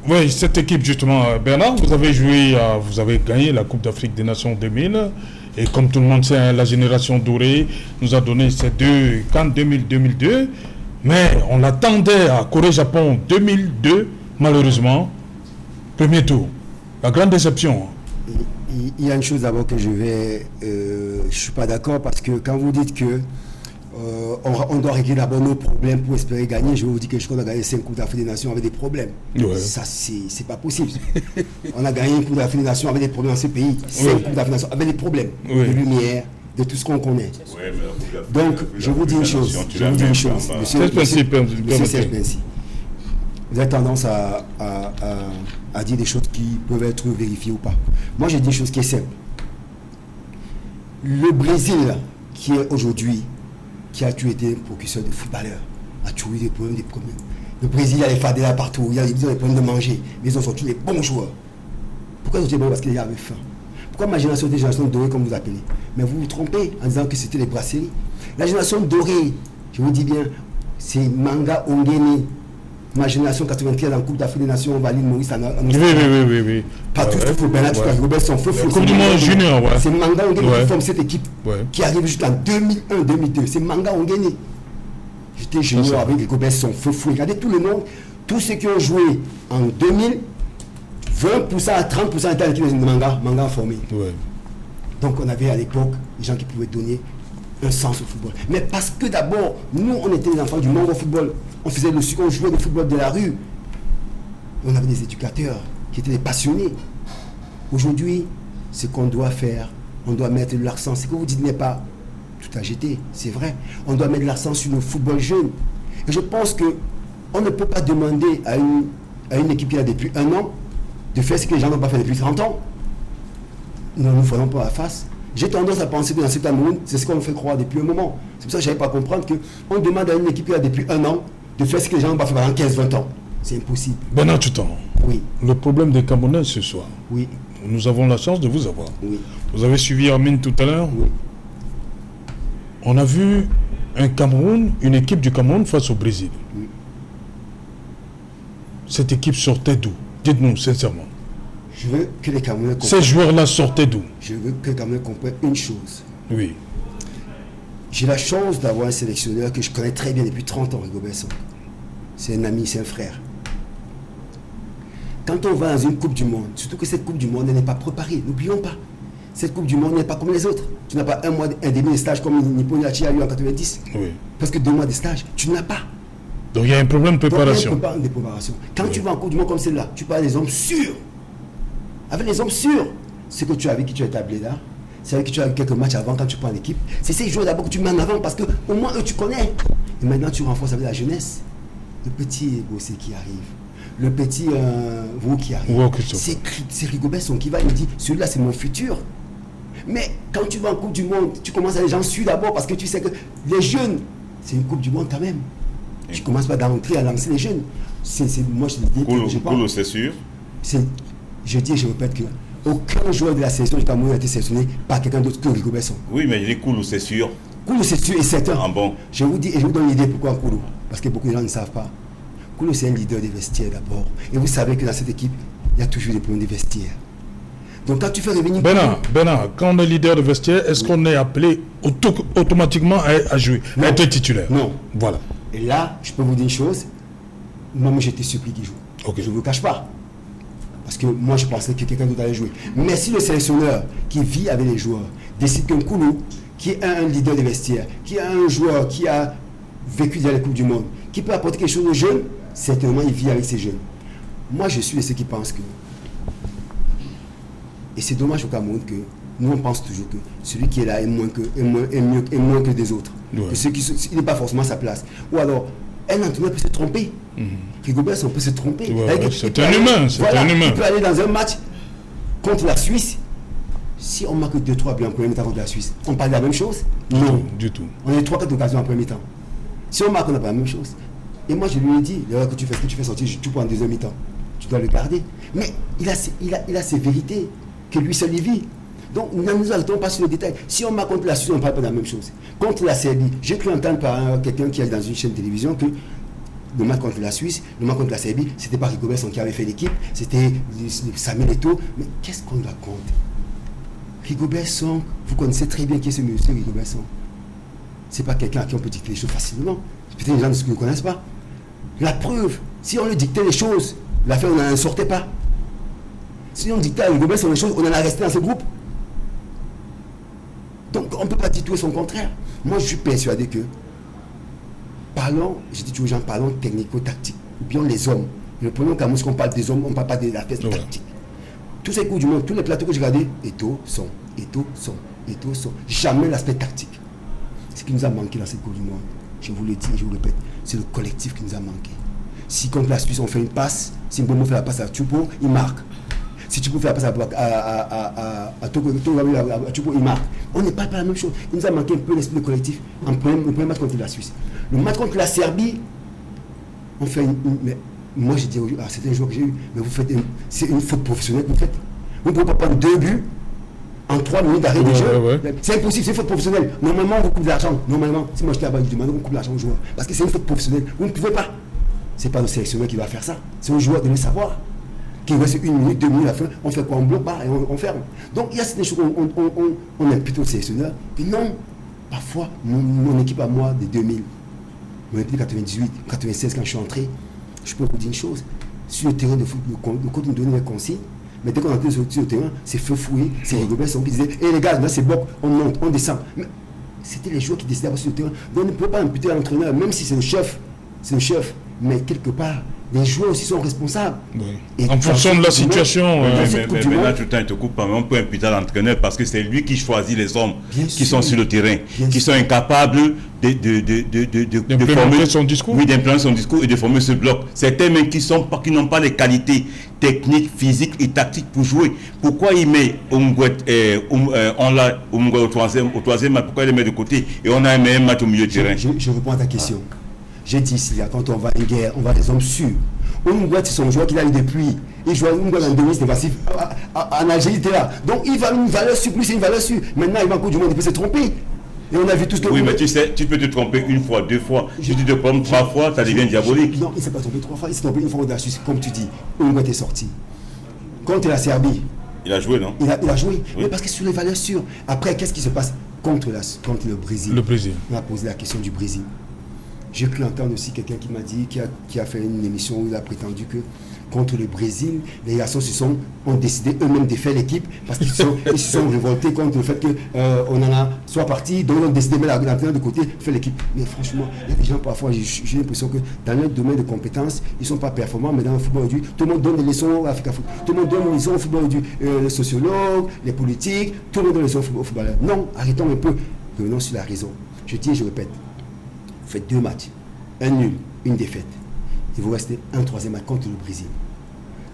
Oui, cette équipe justement, Bernard, vous avez joué, vous avez gagné la Coupe d'Afrique des Nations 2000. Et comme tout le monde sait, hein, la génération dorée nous a donné ces deux CAN 2000-2002. Mais on l'attendait à Corée-Japon 2002, malheureusement. Premier tour. La grande déception. Il y a une chose d'abord que je suis pas d'accord parce que quand vous dites que on doit régler d'abord nos problèmes pour espérer gagner, je vais vous dire que je crois qu'on a gagné 5 Coupes d'Afrique des Nations avec des problèmes. Ouais. Ça, c'est pas possible. On a gagné une Coupe d'Afrique des Nations avec des problèmes dans ce pays. 5 Ouais. Coupes d'Afrique des Nations avec des problèmes Ouais. de lumière, de tout ce qu'on connaît. Donc, je vous dis une chose. Monsieur Serge Pensy, vous avez tendance à dire des choses qui peuvent être vérifiées ou pas. Moi, j'ai dit une chose qui est simple. Le Brésil, qui est aujourd'hui, qui a toujours été un procureur de footballeurs, a toujours eu des problèmes. Le Brésil, il y a les fadelas partout, ils ont des problèmes de manger, mais ils ont surtout des bons joueurs. Pourquoi ils ont été bons? Parce qu'ils avaient faim. Pourquoi ma génération était une génération dorée, comme vous appelez? Mais vous vous trompez en disant que c'était les brasseries. La génération dorée, je vous dis bien, c'est Manga Ongene. Ma génération 93 en Coupe d'Afrique des Nations, Valide Maurice en Oui. Partout, il faut bien là, tu vois, Robert feu. Coupe du Monde junior, ouais. C'est Manga Ongene Ouais. qui forme cette équipe qui arrive jusqu'en 2001-2002. C'est Manga Ongene. J'étais junior avec les Gobert son feu. Regardez tout le monde, tous ceux qui ont joué en 2000, 20% à 30% étaient l'équipe de Manga formé. Ouais. Donc on avait à l'époque des gens qui pouvaient donner un sens au football. Mais parce que d'abord, nous, on était les enfants du monde au football. On faisait le sucre, on jouait le football de la rue. On avait des éducateurs qui étaient des passionnés. Aujourd'hui, ce qu'on doit faire, on doit mettre l'accent. Ce que vous dites n'est pas tout à jeter, c'est vrai. On doit mettre l'accent sur le football jeune. Et je pense qu'on ne peut pas demander à une équipe qui a depuis 1 an de faire ce que les gens n'ont pas fait depuis 30 ans. Nous ne nous voyons pas à la face. J'ai tendance à penser que dans ce Cameroun, c'est ce qu'on nous fait croire depuis un moment. C'est pour ça que je n'arrive pas à comprendre qu'on demande à une équipe qui a depuis 1 an de faire ce que les gens n'ont pas fait pendant 15-20 ans. C'est impossible. Bernard Tutan, Oui, le problème des Camerounais ce soir, oui, nous avons la chance de vous avoir. oui. Vous avez suivi Armin tout à l'heure. Oui. On a vu une équipe du Cameroun face au Brésil. Oui. Cette équipe sortait d'où? Dites-nous sincèrement. Je veux que les Camerounais Ces comprennent. joueurs-là sortaient d'où? Je veux que les Camerounais comprennent une chose. Oui. J'ai la chance d'avoir un sélectionneur que je connais très bien depuis 30 ans, Rigobert Song. C'est un ami, c'est un frère. Quand on va dans une Coupe du Monde, surtout que cette Coupe du Monde, elle n'est pas préparée, n'oublions pas. Cette Coupe du Monde n'est pas comme les autres. Tu n'as pas un demi de stage comme Nippon Yachi a eu en 90. Oui. Parce que 2 mois de stage, tu n'as pas. Donc il y a un problème de Donc, il y a préparation. un problème de préparation. Quand tu vas en Coupe du Monde comme celle-là, tu parles des hommes sûrs. Avec les hommes sûrs, ce que tu as avec qui tu as établi là, c'est avec qui tu as eu quelques matchs avant quand tu prends l'équipe. C'est ces joueurs d'abord que tu mets en avant parce que au moins eux tu connais. Et maintenant tu renforces avec la jeunesse. Le petit Bossé qui arrive, le petit vous qui arrive. Ouais, Christophe. C'est Rigobert Song qui va, il me dit celui-là c'est mon futur. Mais quand tu vas en Coupe du Monde, tu commences à les gens sûrs d'abord parce que tu sais que les jeunes, c'est une Coupe du Monde quand même. Tu commences pas d'entrer à lancer les jeunes. Moi je dis que je pense. Koulou, c'est sûr. Je dis et je répète que aucun joueur de la sélection du Cameroun n'a été sélectionné par quelqu'un d'autre que Rigobert Song. Oui, mais je dis Koulou, c'est sûr. Koulou c'est sûr et certain. Ah bon? Je vous dis et je vous donne l'idée pourquoi Koulou. Parce que beaucoup de gens ne savent pas. Koulou c'est un leader des vestiaires d'abord. Et vous savez que dans cette équipe, il y a toujours des problèmes des vestiaires. Donc quand tu fais revenir Bernard, quand on est leader de vestiaire, est-ce qu'on est appelé automatiquement à jouer, à être titulaire? Non. Voilà. Et là, je peux vous dire une chose. Moi, j'étais surpris qu'il joue. Ok. Je ne vous cache pas. Parce que moi, je pensais que quelqu'un d'autre allait jouer. Mais si le sélectionneur qui vit avec les joueurs décide qu'un Koulou, qui est un leader des vestiaires, qui est un joueur qui a vécu dans les Coupes du Monde, qui peut apporter quelque chose aux jeunes, certainement il vit avec ces jeunes. Moi, je suis de ceux qui pensent que... Et c'est dommage au Cameroun que nous, on pense toujours que celui qui est là est moins que des autres. Ouais. Que il n'est pas forcément à sa place. Ou alors, un entraîneur peut se tromper. Rigobert, on peut se tromper. Ouais, c'est un humain. Il peut aller dans un match contre la Suisse. Si on marque 2-3 buts en premier mi-temps contre la Suisse, on parle de la même chose? Non. Du tout. On a eu 3-4 occasions en premier mi-temps. Si on marque, on n'a pas la même chose. Et moi, je lui ai dit, l'erreur que tu fais sortir, tu prends en deuxième mi-temps. Tu dois le garder. Mais il a ses vérités que lui seul y vit. Donc, ne nous arrêtons pas sur le détail. Si on marque contre la Suisse, on ne parle pas de la même chose. Contre la Serbie, j'ai cru entendre par quelqu'un qui est dans une chaîne de télévision que le match contre la Suisse, le match contre la Serbie, c'était pas Rigobert qui avait fait l'équipe, c'était Samuel Eto'o. Mais qu'est-ce qu'on raconte? Rigobert Song, vous connaissez très bien qui est ce monsieur Rigobert Song. C'est pas quelqu'un à qui on peut dicter les choses facilement. Peut-être les gens ne connaissent pas. La preuve, si on lui dictait les choses, l'affaire on n'en sortait pas. Si on dictait à Rigobert Song les choses, on en a resté dans ce groupe. Donc on ne peut pas dire tout et son contraire. Moi je suis persuadé que parlons, je dis toujours aux gens, parlons technico-tactique. Ou bien les hommes. Le premier cas, quand on parle des hommes, on ne parle pas de la tête tactique. Tous ces coups du monde, tous les plateaux que j'ai regardés, Eto'o sont. Jamais l'aspect tactique. Ce qui nous a manqué dans cette Coupe du Monde, je vous le dis et je vous le répète, c'est le collectif qui nous a manqué. Si contre la Suisse on fait une passe, si Mbombo fait la passe à Tchoupo, il marque. Si tu peux faire la passe à Tchoupo, il marque. On n'est pas la même chose. Il nous a manqué un peu l'esprit collectif en premier match contre la Suisse. Le match contre la Serbie, on fait mais moi j'ai dit à certains joueurs que j'ai eu, mais vous faites c'est une faute professionnelle que vous faites. Vous ne pouvez pas prendre 2 buts en 3 minutes d'arrêt de jeu. Ouais. C'est impossible, c'est une faute professionnelle. Normalement, on vous coupe de l'argent. Normalement, si moi j'étais là-bas, je demande on coupe l'argent aux joueurs. Parce que c'est une faute professionnelle. Vous ne pouvez pas. C'est pas le sélectionneur qui va faire ça. C'est au joueur de le savoir. Qu'il reste 1 minute, 2 minutes à la fin, on fait quoi? On bloque pas et on ferme. Donc il y a certaines choses on est plutôt sélectionneur. Et non, parfois, mon équipe à moi de 2000, mon équipe de 98, 96, quand je suis entré, je peux vous dire une chose. Sur le terrain de foot, le coach nous donnait les consignes. Mais dès qu'on entrait sur le terrain, c'est feu fouillé, c'est Rigobert qui disait hé les gars, là c'est bloc, on monte, on descend. Mais c'était les joueurs qui décidaient sur le terrain. Donc on ne peut pas imputer à l'entraîneur, même si c'est le chef. Mais quelque part, les joueurs aussi sont responsables. Oui. En fonction de la situation. Mais là, tout le temps, il te coupe. On peut imputer à l'entraîneur parce que c'est lui qui choisit les hommes qui sont sur le terrain, qui sont incapables d'implémenter son discours. Oui, d'implémenter son discours et de former ce bloc. Certains même qui n'ont pas les qualités techniques, physiques et tactiques pour jouer. Pourquoi il met Umgwet au troisième match? Pourquoi il le met de côté et on a un meilleur match au milieu de terrain? Je réponds à ta question. J'ai dit ici, quand on va en guerre, on va des hommes sûrs. Umgwet, c'est son joueur qu'il a eu depuis. Il joue Umgwet en demi, c'était passif. En Algérie, il était là. Donc il va une valeur sûre, plus c'est une valeur sûre. Maintenant, il va en Coupe du Monde, il peut se tromper. Et on a vu tout ce que... Oui, mais tu sais, tu peux te tromper 1 fois, 2 fois. Si tu te trompes 3 fois, ça devient diabolique. Non, il ne s'est pas trompé 3 fois, il s'est trompé 1 fois contre la Suisse. Comme tu dis, Umgwet est sorti. Contre la Serbie. Il a joué, non? Il a joué. Oui. Mais parce que sur les valeurs sûres. Après, qu'est-ce qui se passe contre le Brésil? Le Brésil. On a posé la question du Brésil. J'ai cru entendre aussi quelqu'un qui m'a dit, qui a fait une émission où il a prétendu que contre le Brésil, les garçons ont décidé eux-mêmes de faire l'équipe parce qu'ils se sont révoltés contre le fait qu'on en a soit parti, donc ils ont décidé de mettre l'entraîneur de côté, faire l'équipe. Mais franchement, il y a des gens parfois, j'ai l'impression que dans leur domaine de compétences, ils ne sont pas performants, mais dans le football aujourd'hui, tout le monde donne des leçons au Africa Foot. Tout le monde donne des leçons au football aujourd'hui. Les sociologues, les politiques, tout le monde donne des leçons au footballeur. Non, arrêtons un peu. Revenons sur la raison. Je dis et je répète. Vous faites 2 matchs, un nul, une défaite. Il vous reste un 3e match contre le Brésil.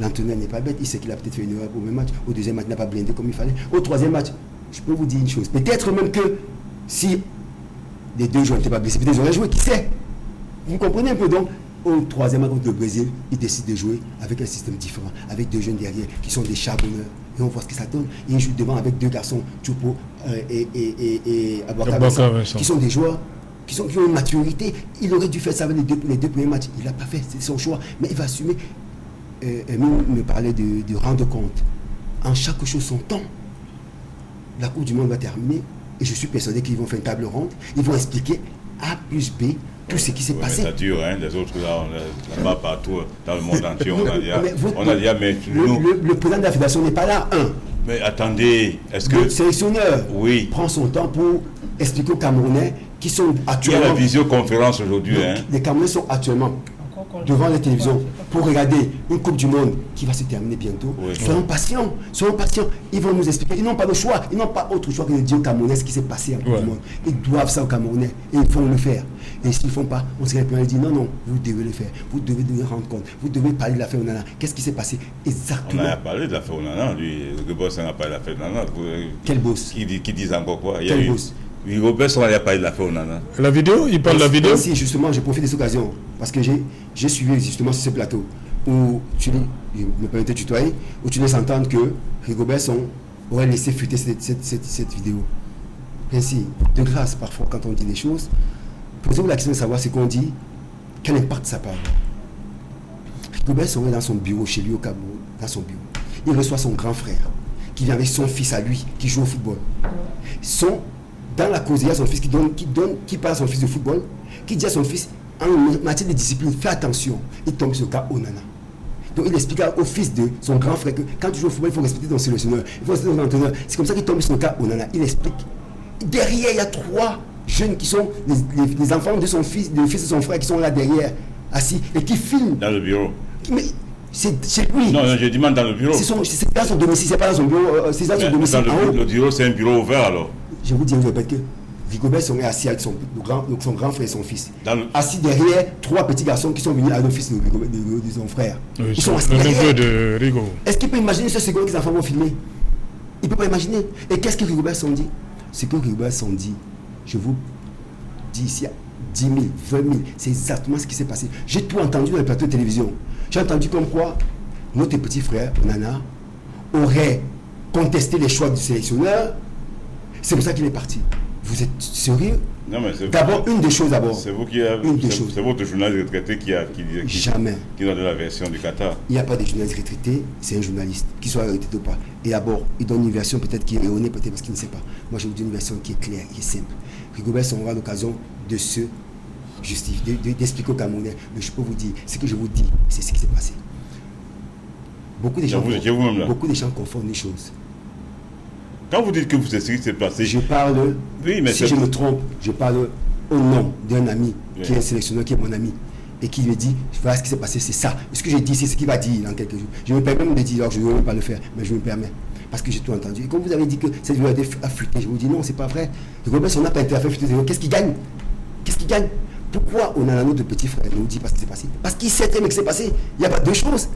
L'entraîneur n'est pas bête, il sait qu'il a peut-être fait une erreur au même match. Au 2e match, il n'a pas blindé comme il fallait. Au 3e match, je peux vous dire une chose. Peut-être même que si les 2 joueurs n'étaient pas blessés, peut-être ils auraient joué, qui sait? Vous comprenez un peu donc? Au 3e match contre le Brésil, il décide de jouer avec un système différent, avec 2 jeunes derrière qui sont des charbonneurs. Et on voit ce que ça donne. Et il joue devant avec 2 garçons, Tchoupo et Abouakar Vincent, qui sont des joueurs qui ont une maturité. Il aurait dû faire ça avec les deux premiers matchs. Il ne l'a pas fait, c'est son choix. Mais il va assumer. Emile me parlait de rendre compte. En chaque chose son temps. La Coupe du Monde va terminer. Et je suis persuadé qu'ils vont faire une table ronde. Ils vont expliquer A plus B tout ce qui s'est passé. Ça dure, hein, les autres là-bas partout, dans le monde entier, on a dit, mais le président de la fédération n'est pas là, Mais attendez, est-ce que... Le sélectionneur prend son temps pour expliquer aux Camerounais qui sont Il y a actuellement... la visioconférence aujourd'hui. Hein. Les Camerounais sont actuellement devant la télévision pour regarder une Coupe du Monde qui va se terminer bientôt. Oui. Soyons patients. Ils vont nous expliquer. Ils n'ont pas de choix. Ils n'ont pas autre choix que de dire aux Camerounais ce qui s'est passé en Coupe du Monde. Ils doivent ça aux Camerounais et ils vont le faire. Et s'ils ne font pas, on serait plein et dire non, vous devez le faire. Vous devez vous rendre compte. Vous devez parler de l'affaire Onana. Qu'est-ce qui s'est passé exactement? On a parlé de l'affaire Onana. Lui, le boss n'a pas parlé de l'affaire Onana. Quel boss? Qui disent encore quoi? Quel boss? Robert n'a pas parlé de l'affaire Onana. La vidéo, il parle de la vidéo. Si, justement, je profite de cette occasion parce que j'ai suivi justement sur ce plateau où tu me permets de tutoyer, où tu laisses entendre que Rigobert aurait laissé fuiter cette vidéo. Ainsi, de grâce, parfois, quand on dit des choses, posez-vous la question de savoir ce qu'on dit, quel impact ça parle. Rigobert est dans son bureau chez lui au Cameroun, dans son bureau. Il reçoit son grand frère qui vient avec son fils à lui, qui joue au football. Dans la cause, il y a son fils qui parle à son fils de football, qui dit à son fils, en matière de discipline, fais attention. Il tombe sur le cas Onana. Donc il explique au fils de son grand frère que quand tu joues au football, il faut respecter ton sélectionneur, il faut respecter ton entraîneur. C'est comme ça qu'il tombe sur le cas Onana. Il explique. Derrière, il y a 3 jeunes qui sont les enfants de son fils, le fils de son frère qui sont là derrière, assis, et qui filment. Dans le bureau. Mais c'est lui. Non, je demande dans le bureau. C'est dans son domicile, c'est pas dans son bureau, c'est dans son domicile. Le bureau, c'est un bureau ouvert alors. Je vous dis, je répète que Rigobert serait assis avec son grand frère et son fils. Assis derrière 3 petits garçons qui sont venus à l'office de son frère. Oui, ils sont assis le derrière. neveu de Rigo. Est-ce qu'il peut imaginer ce second que les enfants vont filmer? Il ne peut pas imaginer. Et qu'est-ce que Rigobert s'en dit? Ce que Rigobert s'en dit, je vous dis ici, 10 000, 20 000, c'est exactement ce qui s'est passé. J'ai tout entendu dans les plateaux de télévision. J'ai entendu comme quoi notre petit frère, Onana, aurait contesté les choix du sélectionneur. C'est pour ça qu'il est parti. Vous êtes sérieux? Non, mais d'abord, une des choses d'abord. C'est vous qui avez. C'est votre journaliste retraité qui Jamais. Qui donne la version du Qatar. Il n'y a pas de journaliste retraité, c'est un journaliste, qu'il soit retraité ou pas. Et d'abord, il donne une version peut-être qui est erronée, peut-être parce qu'il ne sait pas. Moi, je vous dis une version qui est claire, qui est simple. Rigobert aura l'occasion de se justifier, d'expliquer aux Camerounais. Mais je peux vous dire, ce que je vous dis, c'est ce qui s'est passé. Beaucoup de gens confondent les choses. Quand vous dites que vous êtes ce qui s'est passé, je parle, oui, mais si je me trompe, je parle au nom d'un ami qui est un sélectionneur, qui est mon ami, et qui me dit, voilà ce qui s'est passé, c'est ça. Ce que j'ai dit, c'est ce qu'il va dire dans quelques jours. Je me permets même de dire, alors je ne vais même pas le faire, mais je me permets, parce que j'ai tout entendu. Et comme vous avez dit que cette vidéo a fuité, je vous dis non, c'est pas vrai. Le Robert, on n'a pas été à faire fuiter. Qu'est-ce qu'il gagne? Qu'est-ce qu'il gagne? Pourquoi on a un autre petit frère nous dit pas ce qui s'est passé? Parce qu'il sait très bien que c'est passé. Il n'y a pas deux choses.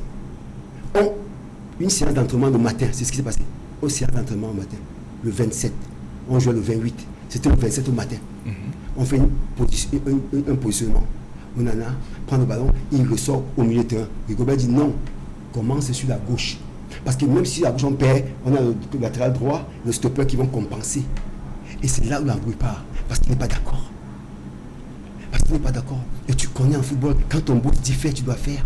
Une séance d'entraînement le matin, c'est ce qui s'est passé. Au séance d'entraînement au matin, le 27, on jouait le 28, c'était le 27 au matin. On fait un positionnement. Onana prend le ballon, il ressort au milieu de terrain. Rigobert dit non, commence sur la gauche. Parce que même si à gauche on perd, on a le latéral droit, le stopper qui vont compenser. Et c'est là où l'embrouille part, parce qu'il n'est pas d'accord. Parce qu'il n'est pas d'accord. Et tu connais en football, quand ton boss dit faire, tu dois faire.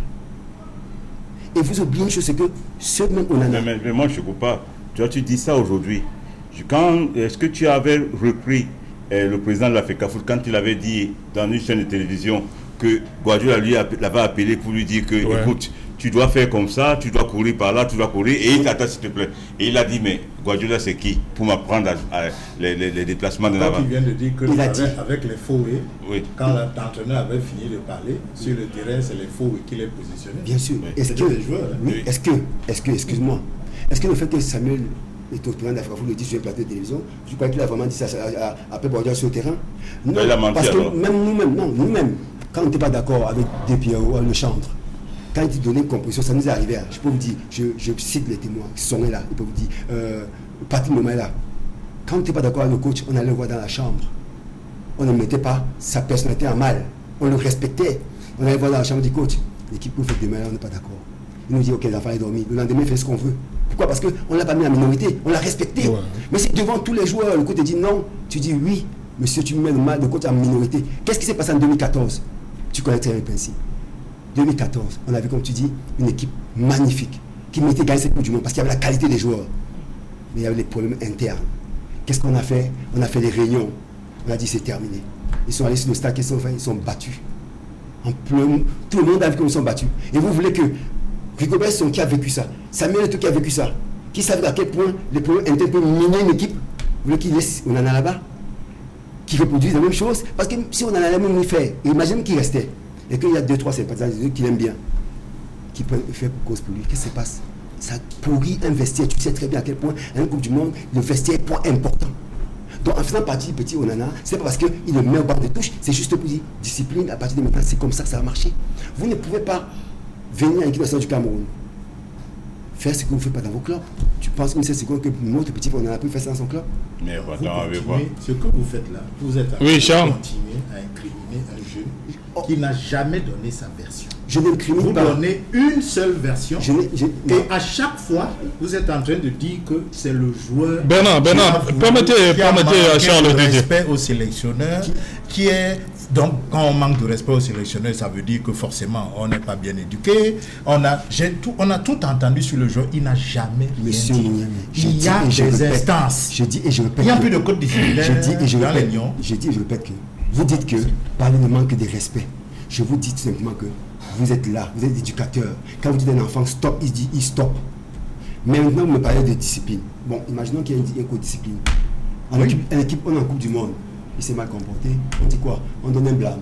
Et vous oubliez une chose, c'est que ce même Onana... Mais moi, je ne comprends pas. Tu dis ça aujourd'hui. Est-ce que tu avais repris le président de la FECAFOOT quand il avait dit dans une chaîne de télévision que Guardiola lui l'avait appelé pour lui dire que, écoute, tu dois faire comme ça, tu dois courir par là, tu dois courir, et il t'attend s'il te plaît. Et il a dit, mais Guardiola c'est qui pour m'apprendre les déplacements de l'avant. Il vient de dire que avec les fouets, quand l'entraîneur avait fini de parler, sur le terrain, c'est les fouets qui les positionnaient. Bien sûr. Est-ce que, excuse-moi, est-ce que le fait que Samuel est au président de la FECAFOOT le dit sur un plateau de télévision, tu crois qu'il a vraiment dit ça après Guardiola sur le terrain? Non, il a menti, parce que nous-mêmes, quand on n'était pas d'accord avec Despierro, le chantre, quand il donnait une composition, ça nous est arrivé. Je peux vous dire, je cite les témoins qui sont là, ils peuvent vous dire, Patrick Moma est là. Quand on n'était pas d'accord avec le coach, on allait le voir dans la chambre. On ne mettait pas sa personnalité en mal. On le respectait. On allait le voir dans la chambre du coach. L'équipe peut faire demain, on n'est pas d'accord. Il nous dit, ok, les enfants, ils dorment. Le lendemain, il fait ce qu'on veut. Pourquoi? Parce qu'on ne l'a pas mis en minorité, on l'a respecté. Ouais. Mais si devant tous les joueurs, le coach te dit non, tu dis oui, monsieur, tu me mets le coach en minorité. Qu'est-ce qui s'est passé en 2014? Tu connais très bien le principe. 2014, on a vu, comme tu dis, une équipe magnifique qui méritait gagner cette Coupe du Monde parce qu'il y avait la qualité des joueurs. Mais il y avait les problèmes internes. Qu'est-ce qu'on a fait? On a fait des réunions. On a dit c'est terminé. Ils sont allés sur le stade, qu'est-ce qu'ils ont fait? Ils sont battus. Tout le monde a vu qu'ils sont battus. Et vous voulez que Rigobert, qui a vécu ça, Samuel qui a vécu ça, qui savent à quel point les problèmes internes peuvent miner une équipe, vous voulez qu'il laisse Onana là-bas? qui reproduisent la même chose. Parce que si on en a la même fait, imagine qu'il restait, et qu'il y a 2-3 sympathisants qui l'aiment bien, qui peuvent faire cause pour lui, qu'est-ce qui se passe? Ça pourrit un vestiaire. Tu sais très bien à quel point, à une Coupe du Monde, le vestiaire est point important. Donc en faisant partie du petit Onana, c'est pas parce qu'il le met au banc de touche, c'est juste pour dire discipline, à partir de maintenant, c'est comme ça que ça va marcher. Vous ne pouvez pas venir à l'équipe nationale du Cameroun, faire ce que vous ne faites pas dans vos clubs. Tu penses que c'est ce que notre petit Onana peut faire ça dans son club? Mais Vous attends, avec quoi? continuez, ce que vous faites là, vous êtes en train Oui, de Charles. continuer à incriminer un jeune qui n'a jamais donné sa version. Je n'incrimine Vous pas. donnez une seule version Non. et à chaque fois, vous êtes en train de dire que c'est le joueur. Bernard, permettez à Charles de dire. Respect au sélectionneur qui est. Donc, quand on manque de respect au sélectionneur, ça veut dire que forcément, on n'est pas bien éduqué. On a tout entendu sur le joueur. Il n'a jamais rien Monsieur dit. Mouniami, Il y a des instances. Je dis et je répète. Il n'y a que- plus de code disciplinaire Je dis et je dans les répète. Lions. Je dis et je répète que vous dites que parlez de manque de respect. Je vous dis tout simplement que vous êtes là, vous êtes éducateur. Quand vous dites à un enfant stop, il dit il stop. Mais maintenant, vous me parlez de discipline. Bon, imaginons qu'il y a une co-discipline. En Oui. équipe, on est en Coupe du Monde. Il s'est mal comporté. On dit quoi? On donne un blâme.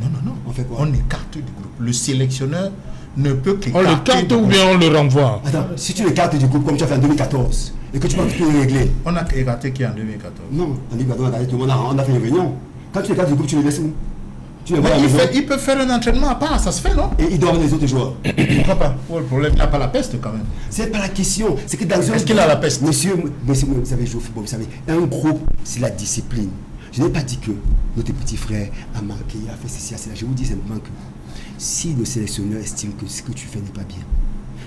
Non. On fait quoi? On écarte du groupe. Le sélectionneur ne peut On qu'écarter. le carte du ou groupe. bien on le renvoie? Attends, si tu l'écartes du groupe comme tu as fait en 2014 et que tu vas tout régler. On a écarté qui en 2014. Non, en 2014, on a tout le monde, on a fait une réunion. Quand tu l'écartes du groupe, tu le laisses où? Tu le vois à la Mais maison. il peut faire un entraînement à part, ça se fait, non? Et il dort avec les autres joueurs. Pourquoi pas? Oh, le problème, il n'a pas la peste quand même. C'est pas la question. C'est que dans un. Est-ce qu'il a la peste? Monsieur, vous savez, jouer au football, vous savez, un groupe, c'est la discipline. Je n'ai pas dit que notre petit frère a manqué, a fait ceci, cela. Je vous dis simplement que si le sélectionneur estime que ce que tu fais n'est pas bien,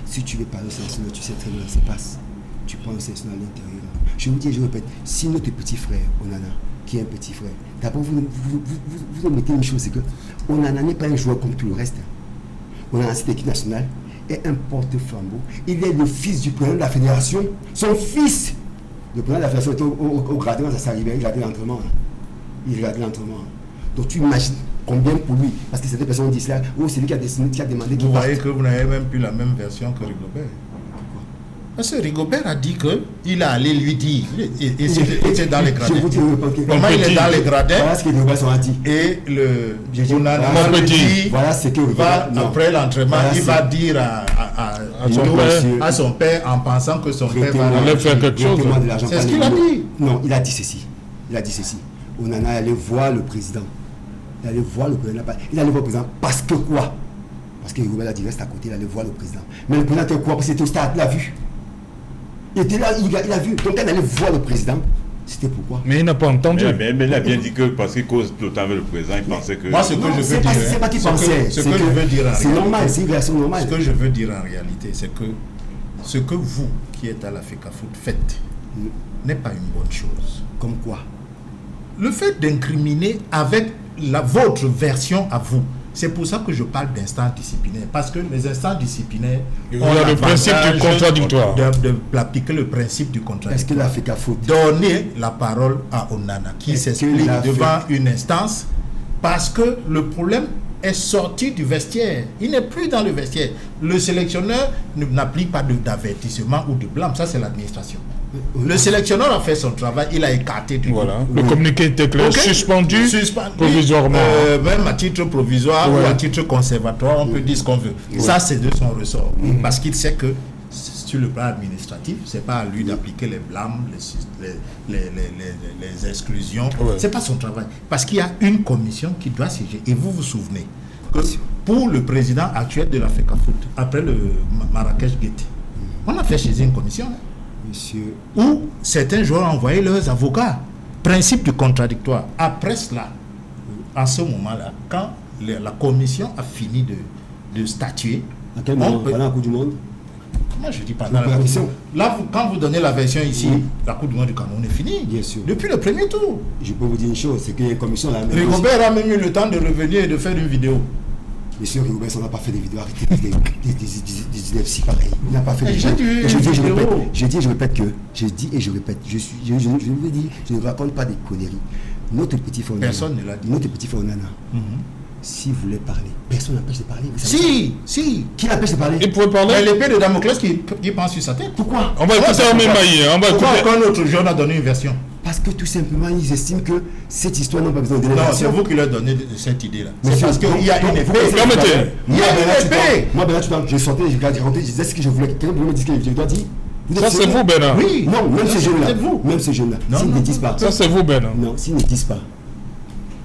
si tu veux parler au sélectionneur, tu sais très bien ce qui se passe. Tu prends le sélectionneur à l'intérieur. Je vous dis et je répète, si notre petit frère, Onana, qui est un petit frère, d'abord vous mettez une chose, c'est que Onana n'est pas un joueur comme tout le reste. Onana, cette équipe nationale, est un porte-flambeau. Il est le fils du président de la fédération. Son fils, le président de la fédération, était au gradin, ça s'arrivait, il regardait l'entraînement. Il regardait l'entraînement. Donc tu imagines combien pour lui, parce que certaines personnes disent là, oh, c'est lui qui a demandé qu'il Vous parte. voyez que vous n'avez même plus la même version que Rigobert. Parce que Rigobert a dit qu'il a allé lui dire, il était dans les Je gradins. vous dis, Comment il est dans les gradins voilà ce que les Roubaix ont dit. et le J'ai dit, Onana voilà, lui dit, voilà ce que va, non. après l'entraînement, Voilà, il c'est- va dire son à son père en pensant que son père va allait faire quelque chose. Prêtez-moi de l'argent, C'est ce pas qu'il les a mots. dit. Non, il a dit ceci. Il a dit ceci. Onana allait voir le président. Il allait voir le président. Il allait voir le président parce que quoi? Parce que Roubaix a dit reste à côté, il allait voir le président. Mais le président était quoi? Parce qu'il était au stade, il a vu. Il était là, il a vu. Donc quand il allait voir le président, c'était pourquoi? Mais il n'a pas entendu. Mais il a bien dit que parce qu'il cause tout le temps avec le président, il pensait que. Moi, ce que Non, je veux c'est dire, pas- c'est pas qu'il pensait. ce c'est que je veux dire en c'est réalité, normal, c'est une réaction normale. Ce que je veux dire en réalité, c'est que ce que vous, qui êtes à la FECAFOOT, faites n'est pas une bonne chose. Comme quoi? Le fait d'incriminer avec votre version à vous, c'est pour ça que je parle d'instants disciplinaires. Parce que les instants disciplinaires Il y a le principe du contradictoire. d'appliquer le principe du Est-ce que contradictoire. la FECA faute? Donner la parole à Onana qui Est-ce que s'explique la devant une instance parce que le problème est sorti du vestiaire. Il n'est plus dans le vestiaire. Le sélectionneur n'applique pas d'avertissement ou de blâme. Ça, c'est l'administration. Le sélectionneur a fait son travail. Il a écarté du Voilà. groupe. Le communiqué était clair, Ok. suspendu Suspendu, provisoirement. même à titre provisoire Ouais. ou à titre conservatoire, on peut dire ce qu'on veut. Ça, c'est de son ressort. Parce qu'il sait que sur le plan administratif, c'est pas à lui d'appliquer les blâmes, les exclusions. Ouais. C'est pas son travail. Parce qu'il y a une commission qui doit siéger. Et vous vous souvenez que pour le président actuel de la FECAFOOT, après le Marrakech-Guetté, on a fait chez une commission. Hein, Monsieur, où certains joueurs ont envoyé leurs avocats. Principe du contradictoire. Après cela, en ce moment-là, quand la commission a fini de statuer, à quel on moment? peut- Pendant la Coupe du Monde? moi je dis pas Je dans pose la la Coupe du question. Monde. Là, quand vous donnez la version ici, Oui. la Coupe du Monde du Cameroun est finie. Bien sûr. Depuis le premier tour. Je peux vous dire une chose, c'est qu'il y a une commission là. Rigobert a même eu le temps de revenir et de faire une vidéo. Monsieur Rigobert, on n'a pas fait des vidéos, arrêtez des inepties pareilles. Il n'a pas fait des Mais j'ai vidéos. dit Et je dis et je vidéo. répète, je dis et je répète que, je dis et je répète, je vous dis, je ne raconte pas des conneries. Notre petit frère Onana, Personne ne l'a dit. notre petit frère Onana, s'il voulait parler, personne n'empêche de parler. vous savez. Si. Qui l'empêche de parler? Il pouvait Il y a parler. l'épée de Damoclès qui pense sur sa tête. Pourquoi? On va écouter un Maï. On va Pourquoi écouter. aucun autre jeune a donné une version? Parce que tout simplement, ils estiment que cette histoire n'a pas besoin de Non, c'est délégation. vous qui leur donnez cette idée-là. C'est Monsieur, parce qu'il y a une épée. Permettez. Il y a une épée. Moi, Bernard, je sortais, je disais ce que je voulais. Quelqu'un me dit ce que je dois dire. Ça, c'est vous, Bernard. Oui, non, même ces jeunes-là. peut-être vous. Même ces jeunes-là. Non, S'ils non, ne disent pas. Ça, c'est vous, Bernard. Non, s'ils ne disent pas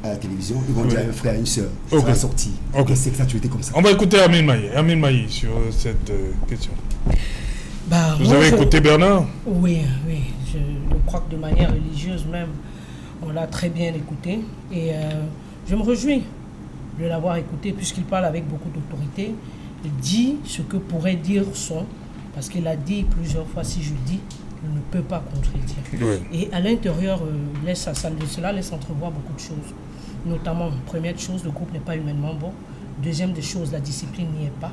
à la télévision, ils vont dire à un frère, à une soeur. Ça Ok. va sortir. Ok. C'est que ça, tu étais comme ça. On va écouter Amin Maï sur cette question. Bah, Vous moi, avez je- écouté Bernard? Oui, oui. Je crois que de manière religieuse même, on l'a très bien écouté. Et je me réjouis de l'avoir écouté puisqu'il parle avec beaucoup d'autorité. Il dit ce que pourrait dire son, parce qu'il a dit plusieurs fois, si je dis, il ne peut pas contredire. Oui. Et à l'intérieur, cela laisse entrevoir beaucoup de choses. Notamment, première chose, le groupe n'est pas humainement bon. Deuxième des choses, la discipline n'y est pas.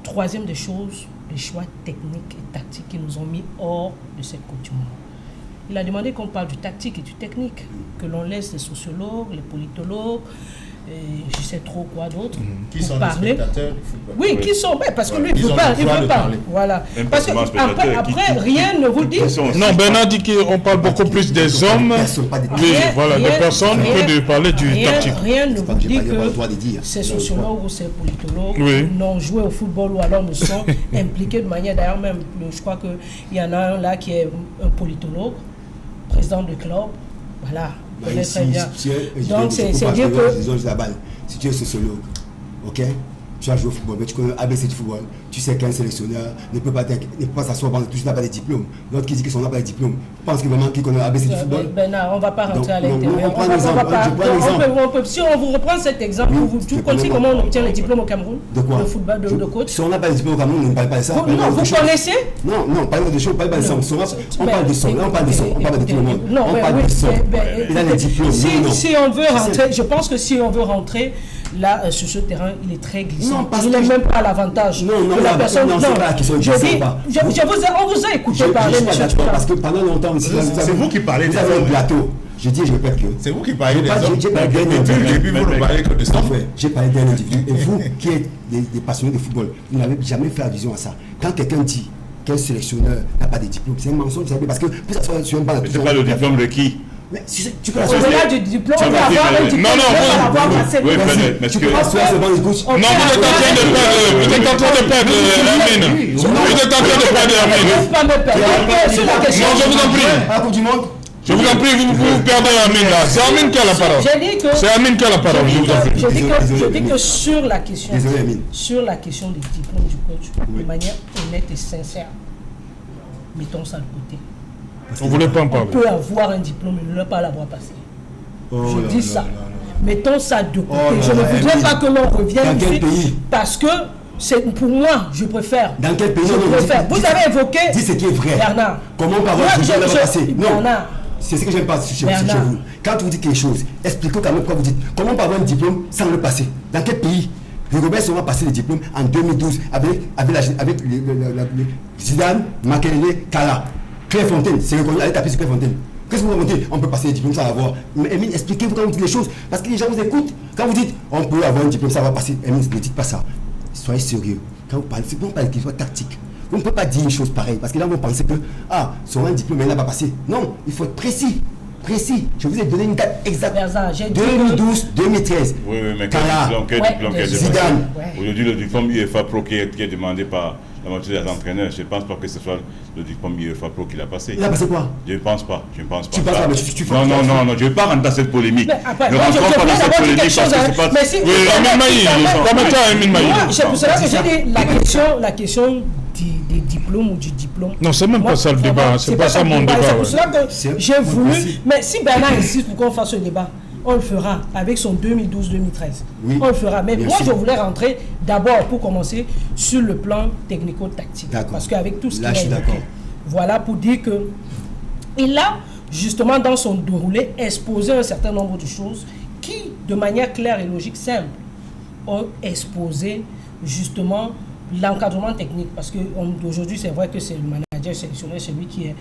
Troisième des choses, les choix techniques et tactiques qui nous ont mis hors de cette Coupe du Monde. Il a demandé qu'on parle du tactique et du technique, que l'on laisse les sociologues, les politologues, et je sais trop quoi d'autre, Qui pour sont les parler. spectateurs du football. Oui, qui sont, parce que lui, il Ils veut ont pas, le il droit veut de pas. parler. Voilà. Même Parce que pas seulement après, spectateurs, rien ne vous dit. Non, Bernard dit qu'on parle beaucoup plus des hommes, des personnes, que de parler du tactique. Rien ne C'est pas vous que j'ai dit pas le droit de que dire. ces sociologues ou ces politologues Oui. n'ont joué au football ou alors ne sont impliqués de manière, d'ailleurs même, je crois qu'il y en a un là qui est un politologue, président de club, voilà, il connaît très bien. Donc c'est dire que... la balle. Si tu es sociologue, ok, tu as joué au football, mais tu connais ABC du football, tu sais qu'un sélectionneur ne peut pas s'asseoir pendant tout, tu n'as pas de diplôme. L'autre qui dit qu'ils n'ont pas de diplôme, pense qu'il vraiment qu'il connaît ABC du football. Bernard, on ne va pas rentrer à Donc, l'intérieur. on prend l'exemple. Si on vous reprend cet exemple, tu connaissez comment on obtient les diplômes au Cameroun? De quoi? De football, de coach? Si on n'a pas de diplôme au Cameroun, on ne parle pas de ça. Non, vous connaissez? Non, parlons de choses, pas de ça. On parle de son, là on parle de son, on parle de tout le monde. Non, On parle de son. Il a les diplômes. Si on veut rentrer, je pense que si on veut rentrer, là, sur ce terrain, il est très glissant. Non, parce il n'est que même pas à l'avantage. Non, de la personne. non, c'est pas la question de je glissant dis, ou pas. on vous a écouté parler, Je suis pas monsieur d'accord Tchouka. parce que pendant longtemps, C'est vous qui parlez vous des avez un hommes. plateau. Je dis et je répète que. C'est vous qui parlez des J'ai pas- hommes. j'ai pas Depuis gagné. le début, vous ne parlez que de ça. Parfait. J'ai parlé d'un individu. Et vous, qui êtes des passionnés de football, vous n'avez jamais fait allusion à ça. Quand quelqu'un dit qu'un sélectionneur n'a pas de diplôme, c'est un mensonge, vous savez, parce que pour ça soit sur un banc. Mais c'est pas le diplôme de qui? Mais tu peux Au-delà du diplôme, on peut Ça avoir veut un dire- diplôme. Non, non, on peut vous- avoir oui, passé le oui, bac. mais tu est-ce peux que- pas sur ce banc de gauche. On Non, peut vous êtes en avoir- train de perdre, vous êtes en train de perdre, Amine. Vous êtes en train de perdre, Ne Amine. pas me perdre. Sur la question. Non, je vous en prie. À la Coupe du Monde. Je vous en prie, vous perdez Amine là. C'est Amine qui a la parole. J'ai dit que. C'est Amine qui a la parole, je vous en prie. Je dis que, Désolé, je dis que Amine. sur la question, Désolé, Amine. sur la question des diplômes du coach, de manière honnête et sincère, mettons ça de côté. On ne voulait pas en On parler. peut avoir un diplôme et ne pas l'avoir passé. Oh Je là dis là ça. là là. Mettons ça de côté. Oh là Je ne là, voudrais Amine. pas que l'on revienne Dans quel ici pays? parce que c'est pour moi, je préfère. Dans quel pays? Je Non, non, préfère. dis- Vous dis- avez évoqué Dis ce qui est vrai. Bernard. Comment on peut avoir Moi, un diplôme je- là-bas passé? Non. Bernard. C'est ce que j'aime pas chez Bernard. vous. Quand vous dites quelque chose, expliquez quand même pourquoi vous dites. Comment on peut avoir un diplôme sans le passer? Dans quel pays? Robert Soma a passé le diplôme en 2012 avec Zidane, Makelele, Kala. Clairefontaine, c'est reconnu, allez taper sur Clairefontaine. Qu'est-ce que vous racontez? On peut passer le diplôme sans l'avoir. Mais Emile, expliquez-vous quand vous dites les choses. Parce que les gens vous écoutent. Quand vous dites on peut avoir un diplôme, ça va passer. Emile, ne dites pas ça. Soyez sérieux. Quand vous parlez, c'est bon, parler qu'il soit tactique. On ne peut pas dire une chose pareille. Parce que là, vous pensez que, son un diplôme, mais il n'a pas passé. Non, il faut être précis. Précis. Je vous ai donné une date exacte. Bernard, j'ai dit 2012, 2013. Oui, mais Kala. quel Ouais, diplôme quel Zidane. diplôme Ouais. Aujourd'hui, le diplôme UEFA Pro qui est demandé par la moitié des entraîneurs, je ne pense pas que ce soit le diplôme UEFA Pro qu'il a passé. Il a passé quoi? Je ne pense pas. Je ne pense pas. Tu penses Ça- pas, mais tu non, non, non, non, je ne vais pas rentrer dans cette polémique. Mais après, Ne moi, je rentrons pas voulais dans cette d'abord dire polémique quelque parce chose. que c'est pas. Mais si- Oui, Amine Maï, permettez à Amine Maï. Moi, c'est pour cela que j'ai dit la question des diplômes ou du diplôme. Non, c'est même Moi, pas ça le vraiment, débat. C'est pas ça mon débat. C'est pour ouais. cela que C'est- j'ai voulu. Merci. Mais si Bernard insiste pour qu'on fasse ce débat, on le fera avec son 2012-2013. Oui. On le fera. Mais Bien moi, sûr. je voulais rentrer d'abord, pour commencer, sur le plan technico-tactique. D'accord. Parce qu'avec tout ce qu'il Là, a je suis évoqué, d'accord. voilà pour dire que il a, justement, dans son déroulé, exposé un certain nombre de choses qui, de manière claire et logique, simple, ont exposé, justement, l'encadrement technique. Parce qu'aujourd'hui, c'est vrai que c'est le manager sélectionneur, c'est lui qui est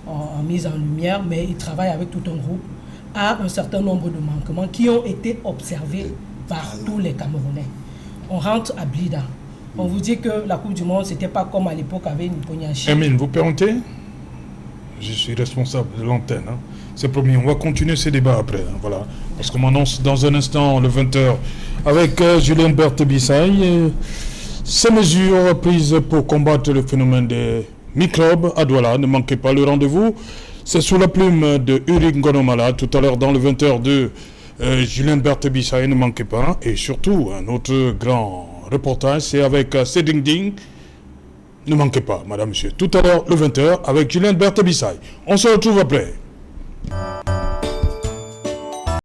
en mise en lumière, mais il travaille avec tout un groupe à un certain nombre de manquements qui ont été observés par tous les Camerounais. On rentre à Blida. On vous dit que la Coupe du Monde, c'était pas comme à l'époque avec Niponiachi. Amine, vous permettez? Je suis responsable de l'antenne. Hein. C'est promis, on va continuer ces débats après. Hein, voilà. Parce qu'on m'annonce dans un instant, le 20h, avec Julien Berthe-Bissaï, ces mesures prises pour combattre le phénomène des microbes à Douala. Ne manquez pas le rendez-vous. C'est sous la plume de Uri Ngonomala, tout à l'heure dans le 20h de Julien Berthe-Bissaï, ne manquez pas. Et surtout, un autre grand reportage, c'est avec Seding Ding. Ne manquez pas, madame, monsieur. Tout à l'heure, le 20h, avec Julien Berthe-Bissaï. On se retrouve après.